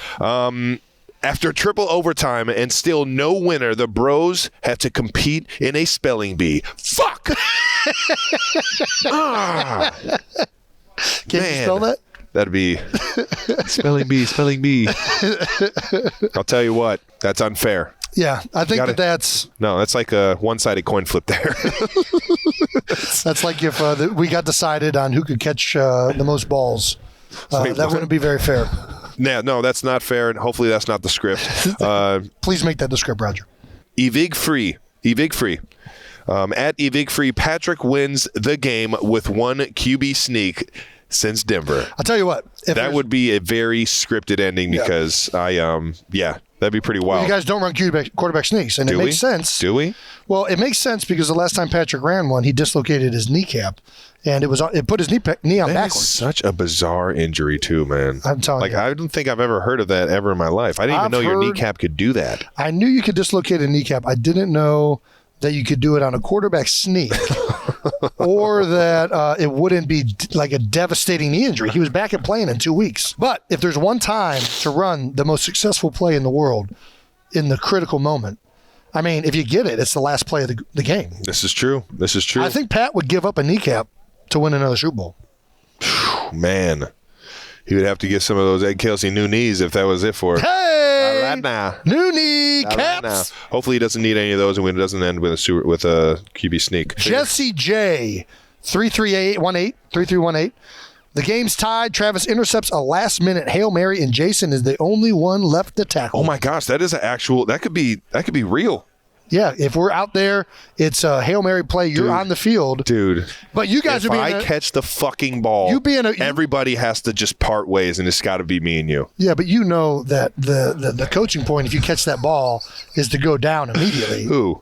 After triple overtime and still no winner, the Bros have to compete in a spelling bee. Fuck! Can you spell that? That'd be spelling bee. I'll tell you what, that's unfair. Yeah, I think that's No, that's like a one-sided coin flip there. that's like if we got decided on who could catch the most balls. Wait, that what? wouldn't be very fair. No, that's not fair, and hopefully that's not the script. Please make that the script, Roger. Evig free. At Evig free, Patrick wins the game with one QB sneak since Denver. I'll tell you what. That would be a very scripted ending because that'd be pretty wild. You guys don't run quarterback sneaks, and it makes sense. Do we? Well, it makes sense because the last time Patrick ran one, he dislocated his kneecap, and it put his knee on That backwards. is such a bizarre injury too, man. I'm telling you. I don't think I've ever heard of that ever in my life. I didn't even know your kneecap could do that. I knew you could dislocate a kneecap. I didn't know that you could do it on a quarterback sneak or that it wouldn't be like a devastating knee injury. He was back and playing in 2 weeks. But if there's one time to run the most successful play in the world in the critical moment, I mean, if you get it, it's the last play of the game. This is true. I think Pat would give up a kneecap to win another Super Bowl. Man, he would have to get some of those Ed Kelce new knees if that was it for it. Hey! All right now. New kneecaps! All right now. Hopefully he doesn't need any of those and it doesn't end with a QB sneak. Jesse J, 3318. The game's tied. Travis intercepts a last-minute Hail Mary, and Jason is the only one left to tackle. Oh my gosh, that is that could be real. Yeah, if we're out there, it's a Hail Mary play. You're on the field. Dude. But you guys if are being I catch the fucking ball, everybody has to just part ways, and it's got to be me and you. Yeah, but you know that the coaching point, if you catch that ball, is to go down immediately. Who?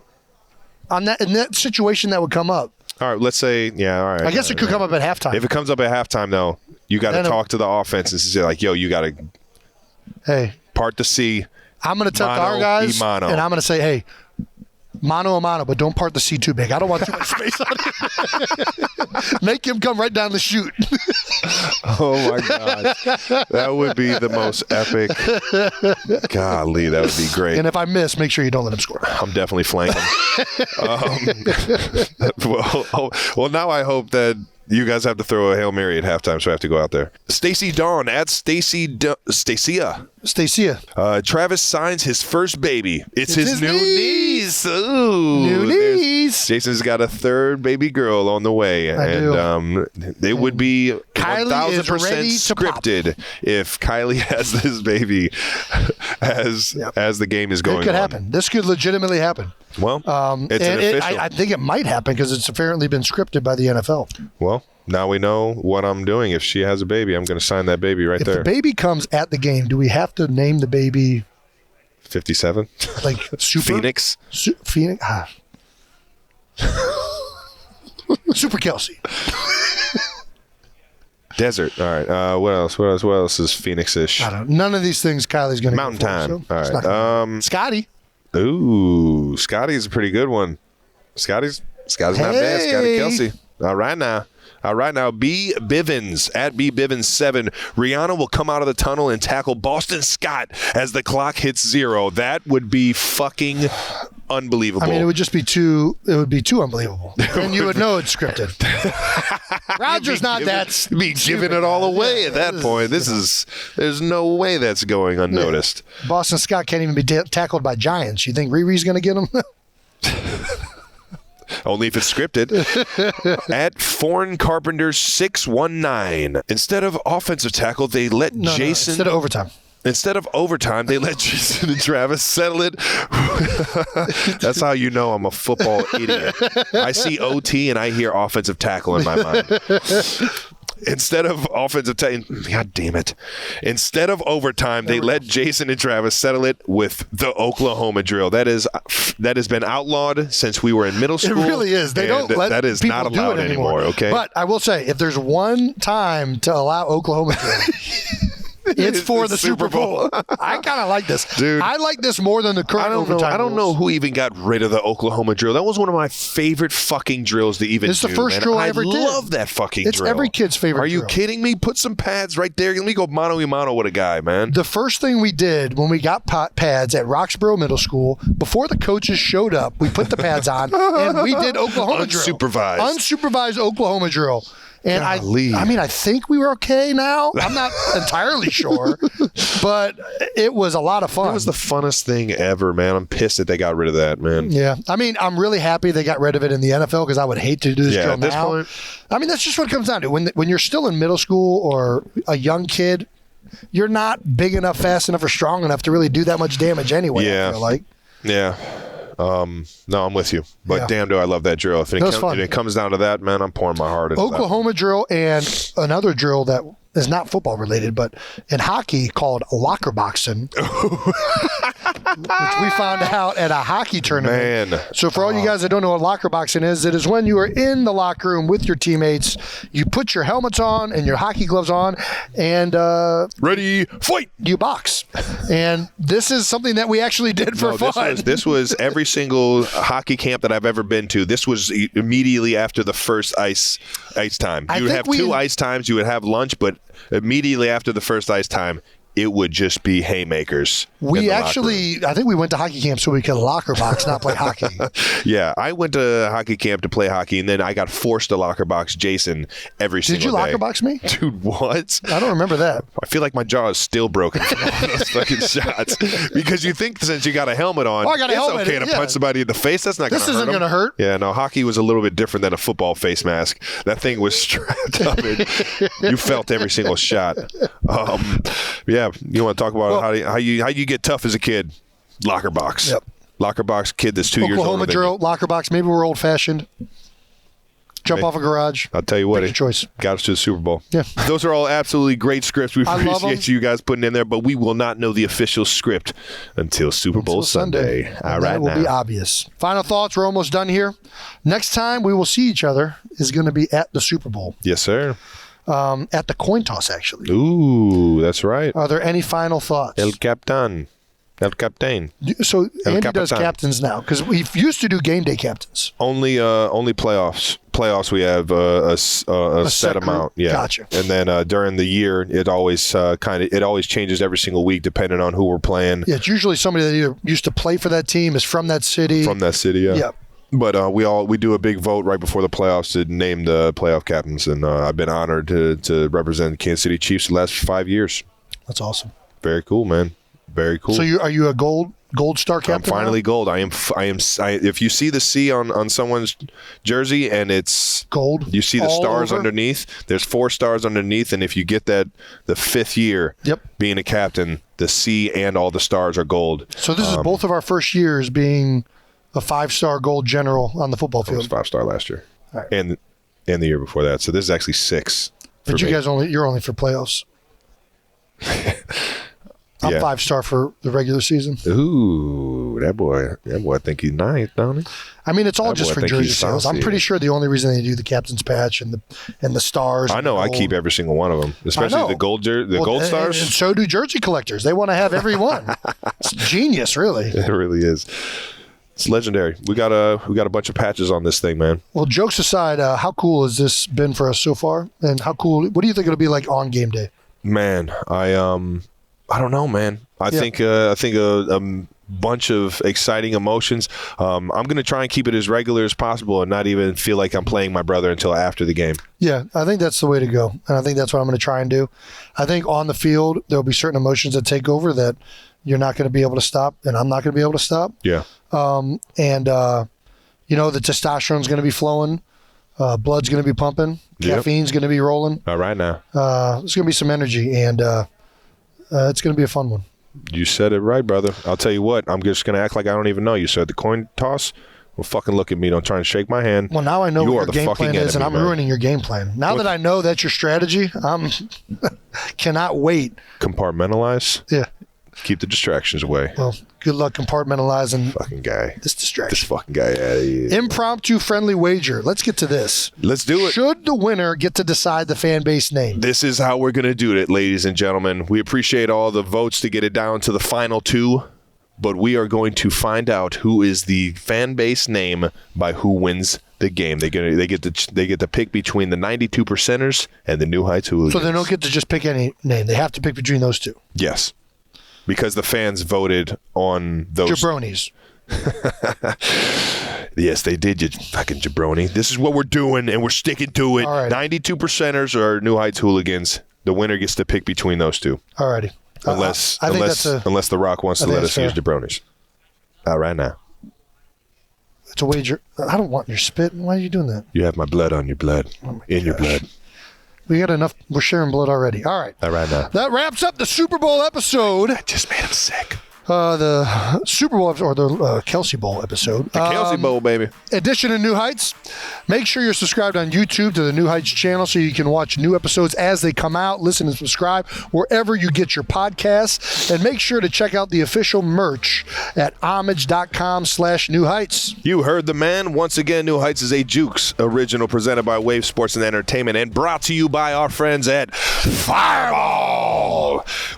In that situation, that would come up. All right, let's say, all right. I guess it could come up at halftime. If it comes up at halftime, though, you got to talk to the offense and say, like, yo, you got to part the C. I'm going to tell our guys, and I'm going to say, hey, mano a mano, but don't part the C too big. I don't want too much space on it. Make him come right down the chute. Oh, my God. That would be the most epic. Golly, that would be great. And if I miss, make sure you don't let him score. I'm definitely flanking. Well, now I hope that you guys have to throw a Hail Mary at halftime, so I have to go out there. Stacy Dawn at Stacia. Travis signs his first baby. It's his new niece. Ooh, new niece. Jason's got a third baby girl on the way. They would be 1,000% scripted if Kylie has this baby as the game is going It could on. happen. This could legitimately happen. Well, it's an official. I think it might happen because it's apparently been scripted by the NFL. Well, Well, now we know what I'm doing. If she has a baby, I'm going to sign that baby right If there. the baby comes at the game, do we have to name the baby 57. like Super Phoenix. Phoenix? Super Kelce. Desert. All right. What else is Phoenix-ish? I don't know. None of these things Kylie's going to Mountain go for, Time. so All it's right. not gonna- Scotty. Ooh, Scotty's a pretty good one. Scotty's not bad. Scotty Kelce. All right now. B Bivens at B Bivens 7. Rihanna will come out of the tunnel and tackle Boston Scott as the clock hits 0. That would be fucking unbelievable. I mean, it would just be too. It would be too unbelievable, and you would know it's scripted. Roger's not that. Be giving it all away at that point. There's no way that's going unnoticed. Yeah. Boston Scott can't even be tackled by giants. You think Riri's going to get him? Only if it's scripted. At Foreign Carpenter 619. Instead of offensive tackle, they let Jason. Instead of overtime. Instead of overtime, they let Jason and Travis settle it. That's how you know I'm a football idiot. I see OT and I hear offensive tackle in my mind. Instead of offensive God damn it. Instead of overtime, they let Jason and Travis settle it with the Oklahoma drill. That has been outlawed since we were in middle school. It really is. They don't let that is people not allowed do it anymore. Okay. But I will say, if there's one time to allow Oklahoma drill, it's for the Super Bowl. I kind of like this. Dude. I like this more than the current overtime I don't know rules. who even got rid of the Oklahoma drill. That was one of my favorite fucking drills to even It's do. the first drill I ever did. I love that fucking It's drill. every kid's favorite Are you drill. kidding me? Put some pads right there. Let me go mano a mano with a guy, man. The first thing we did when we got pads at Roxborough Middle School, before the coaches showed up, we put the pads on and we did Oklahoma drill. Unsupervised Oklahoma drill. And I think we were okay now. I'm not entirely sure, but it was a lot of fun. It was the funnest thing ever, man. I'm pissed that they got rid of that, man. Yeah. I mean, I'm really happy they got rid of it in the NFL because I would hate to do this drill at this now. point. I mean, that's just what it comes down to. When you're still in middle school or a young kid, you're not big enough, fast enough, or strong enough to really do that much damage anyway, I feel like. Yeah. No, I'm with you. But Yeah. damn, do I love that drill. If it comes down to that, man, I'm pouring my heart into Oklahoma drill and another drill that is not football related, but in hockey called locker boxing, which we found out at a hockey tournament. Man. So for all you guys that don't know what locker boxing is, it is when you are in the locker room with your teammates, you put your helmets on and your hockey gloves on, and ready, fight! You box. And this is something that we actually did for fun. This was every single hockey camp that I've ever been to. This was immediately after the first ice time. You would have two ice times. You would have lunch, but immediately after the first ice time, it would just be haymakers. We actually, I think we went to hockey camp so we could locker box, not play hockey. Yeah, I went to hockey camp to play hockey, and then I got forced to locker box Jason every single day. Did you locker box me? Dude, what? I don't remember that. I feel like my jaw is still broken from all those fucking shots. Because you think since you got a helmet on, I got a helmet, okay to punch somebody in the face. That's not going to hurt. This isn't going to hurt. Yeah, no, hockey was a little bit different than a football face mask. That thing was strapped up, and you felt every single shot. Yeah, you want to talk about how you get tough as a kid? Locker box. Yep. Locker box kid that's 2 years older Oklahoma than drill, you. locker box. Maybe we're old fashioned. Jump off a garage. I'll tell you what, Take your choice. Got us to the Super Bowl. Yeah. Those are all absolutely great scripts. We I love them. appreciate you guys putting in there, but we will not know the official script until Super Bowl Sunday. All And right, that will be obvious. Final thoughts. We're almost done here. Next time we will see each other is going to be at the Super Bowl. Yes, sir. At the coin toss, actually. Ooh, that's right. Are there any final thoughts? El Capitán. El Captain. So El Andy does Capitan. captains now because we used to do game day captains. Only playoffs. Playoffs we have a set group. amount. Yeah. Gotcha. And then during the year, it always always changes every single week depending on who we're playing. Yeah, it's usually somebody that either used to play for that team, is from that city. From that city, yeah. Yep. But we do a big vote right before the playoffs to name the playoff captains, and I've been honored to represent the Kansas City Chiefs the last 5 years. That's awesome. Very cool, man. Very cool. So are you a gold star captain? I'm finally now? gold. I am. If you see the C on someone's jersey and it's gold, you see the all stars over? Underneath. There's 4 stars underneath, and if you get that, the 5th year, being a captain, the C and all the stars are gold. So this is both of our first years being a 5-star gold general on the football I was field. 5-star last year, All right. and and the year before that. So this is actually 6. But you guys you're only for playoffs. I'm 5-star for the regular season. Ooh, that boy I think he's nice, don't he? I mean, it's all just for jersey sales. I'm saucy. pretty sure the only reason they do the captain's patch and the stars. I know. I keep every single one of them, especially the gold gold stars. And so do jersey collectors. They want to have every one. It's genius, really. It really is. It's legendary. We got a bunch of patches on this thing, man. Well, jokes aside, how cool has this been for us so far? And how cool? What do you think it'll be like on game day? Man, I don't know, man. I think a bunch of exciting emotions. I'm going to try and keep it as regular as possible and not even feel like I'm playing my brother until after the game. Yeah, I think that's the way to go. And I think that's what I'm going to try and do. I think on the field, there'll be certain emotions that take over that you're not going to be able to stop, and I'm not going to be able to stop. Yeah. The testosterone's going to be flowing. Blood's going to be pumping. Caffeine's going to be rolling. All right now. There's going to be some energy, and it's going to be a fun one. You said it right, brother. I'll tell you what. I'm just going to act like I don't even know you. So at the coin toss, well, fucking look at me. Don't try and shake my hand. Well, now I know you what your game plan is, and I'm ruining your game plan. Now that I know that's your strategy, I'm cannot wait. Compartmentalize? Yeah. Keep the distractions away. Well, good luck compartmentalizing fucking guy. This distraction. This fucking guy out of here. Impromptu friendly wager. Let's get to this. Let's do it. Should the winner get to decide the fan base name? This is how we're going to do it, ladies and gentlemen. We appreciate all the votes to get it down to the final 2, but we are going to find out who is the fan base name by who wins the game. They get to pick between the 92 percenters and the New Heights Hooligans. So they don't get to just pick any name. They have to pick between those two. Yes. Because the fans voted on those. Jabronis. Yes, they did, you fucking jabroni. This is what we're doing, and we're sticking to it. All right. 92 percenters are New Heights Hooligans. The winner gets to pick between those two. All righty. Unless The Rock wants to let us use jabronis. All right now. It's a wager. I don't want your spit. Why are you doing that? You have my blood on your blood. Your blood. We got enough. We're sharing blood already. All right. All right now. That wraps up the Super Bowl episode. I just made him sick. The Super Bowl or the Kelce Bowl episode. The Kelce Bowl, baby. Edition of New Heights. Make sure you're subscribed on YouTube to the New Heights channel so you can watch new episodes as they come out. Listen and subscribe wherever you get your podcasts. And make sure to check out the official merch at homage.com/New Heights. You heard the man. Once again, New Heights is a Jukes original presented by Wave Sports and Entertainment and brought to you by our friends at Fireball.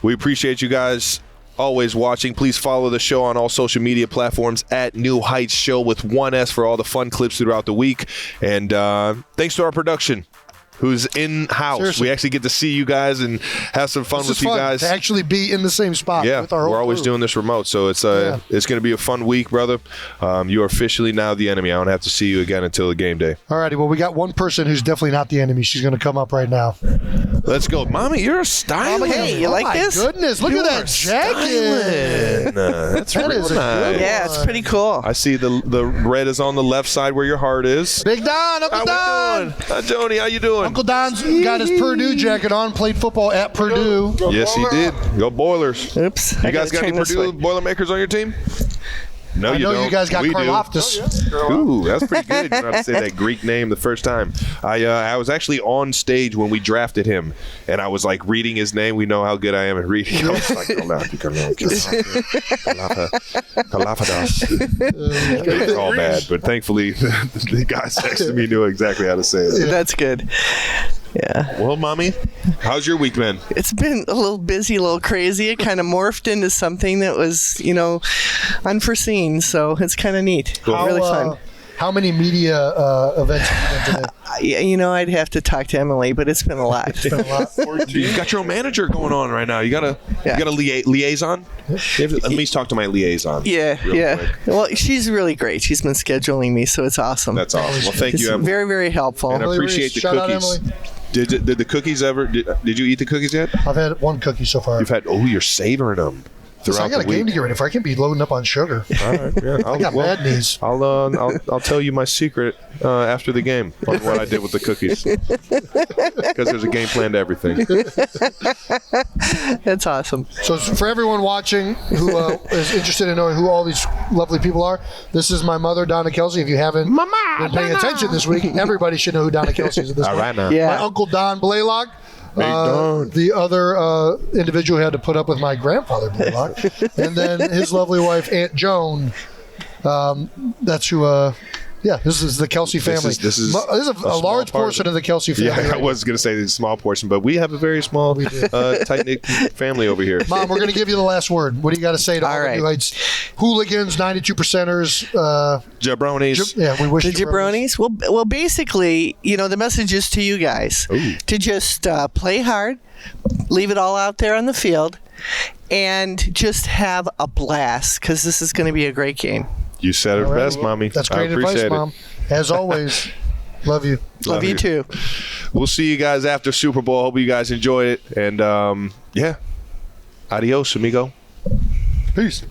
We appreciate you guys always watching. Please follow the show on all social media platforms at New Heights Show with 1S for all the fun clips throughout the week. And thanks to our production, who's in-house. Seriously. We actually get to see you guys and have some fun with you guys. To actually be in the same spot with our whole we're always crew. doing this remote, so it's going to be a fun week, brother. You are officially now the enemy. I don't have to see you again until the game day. All righty. Well, we got one person who's definitely not the enemy. She's going to come up right now. Let's go. Mommy, you're styling. Hey, you like this? Goodness, look at that jacket. That's That real is a nice. good Yeah, it's pretty cool. I see the red is on the left side where your heart is. Big Don, Uncle How Don. we doing? Hi, Joni. How you doing? Uncle Don's got his Purdue jacket on, played football at Purdue. Yes, he did. Go Boilers. Oops. You guys got any Purdue Boilermakers on your team? No, I you know don't. you guys got We do. Karloftis. Ooh, that's pretty good. You know how to say that Greek name the first time. I was actually on stage when we drafted him, and I was like reading his name. We know how good I am at reading. I was like, it was all bad, but thankfully the guys next to me knew exactly how to say it. That's good. Yeah. Well, Mommy, how's your week been? It's been a little busy, a little crazy. It kind of morphed into something that was, unforeseen. So it's kind of neat. Really fun. How many media events have you been to? I'd have to talk to Emily, but it's been a lot. It's been a lot. You got your own manager going on right now. You got a liaison. Let me talk to my liaison. Yeah. quick. Well, she's really great. She's been scheduling me, so it's awesome. That's awesome. Well, thank It's you, Emily. very, very helpful. And I appreciate the Shout out, cookies. Emily. Did the cookies ever? Did you eat the cookies yet? I've had one cookie so far. You've had. Oh, you're savoring them. throughout I got the a game week. to get ready for. I can't be loading up on sugar. All right, yeah. I got bad knees. I'll tell you my secret after the game on what I did with the cookies, because there's a game plan to everything. That's awesome. So for everyone watching who is interested in knowing who all these lovely people are, this is my mother, Donna Kelce. If you haven't been paying attention this week, everybody should know who Donna Kelce is at this All point. right now. Yeah. My uncle Don Blaylock. Don. The other individual who had to put up with my grandfather Blaylock, and then his lovely wife Aunt Joan. That's who. Yeah, this is the Kelce family. This is a large portion of the Kelce family. Yeah, I right was going to say it's a small portion, but we have a very small, tight-knit family over here. Mom, we're going to give you the last word. What do you got to say to all right. the New Heights hooligans, 92%ers? Jabronis. We wish The jabronis? Well, basically, the message is to you guys to just play hard, leave it all out there on the field, and just have a blast, because this is going to be a great game. You said it best, Mommy. That's I great advice, appreciate it. Mom. As always, love you. Love you too. We'll see you guys after Super Bowl. Hope you guys enjoyed it. And, yeah. Adios, amigo. Peace.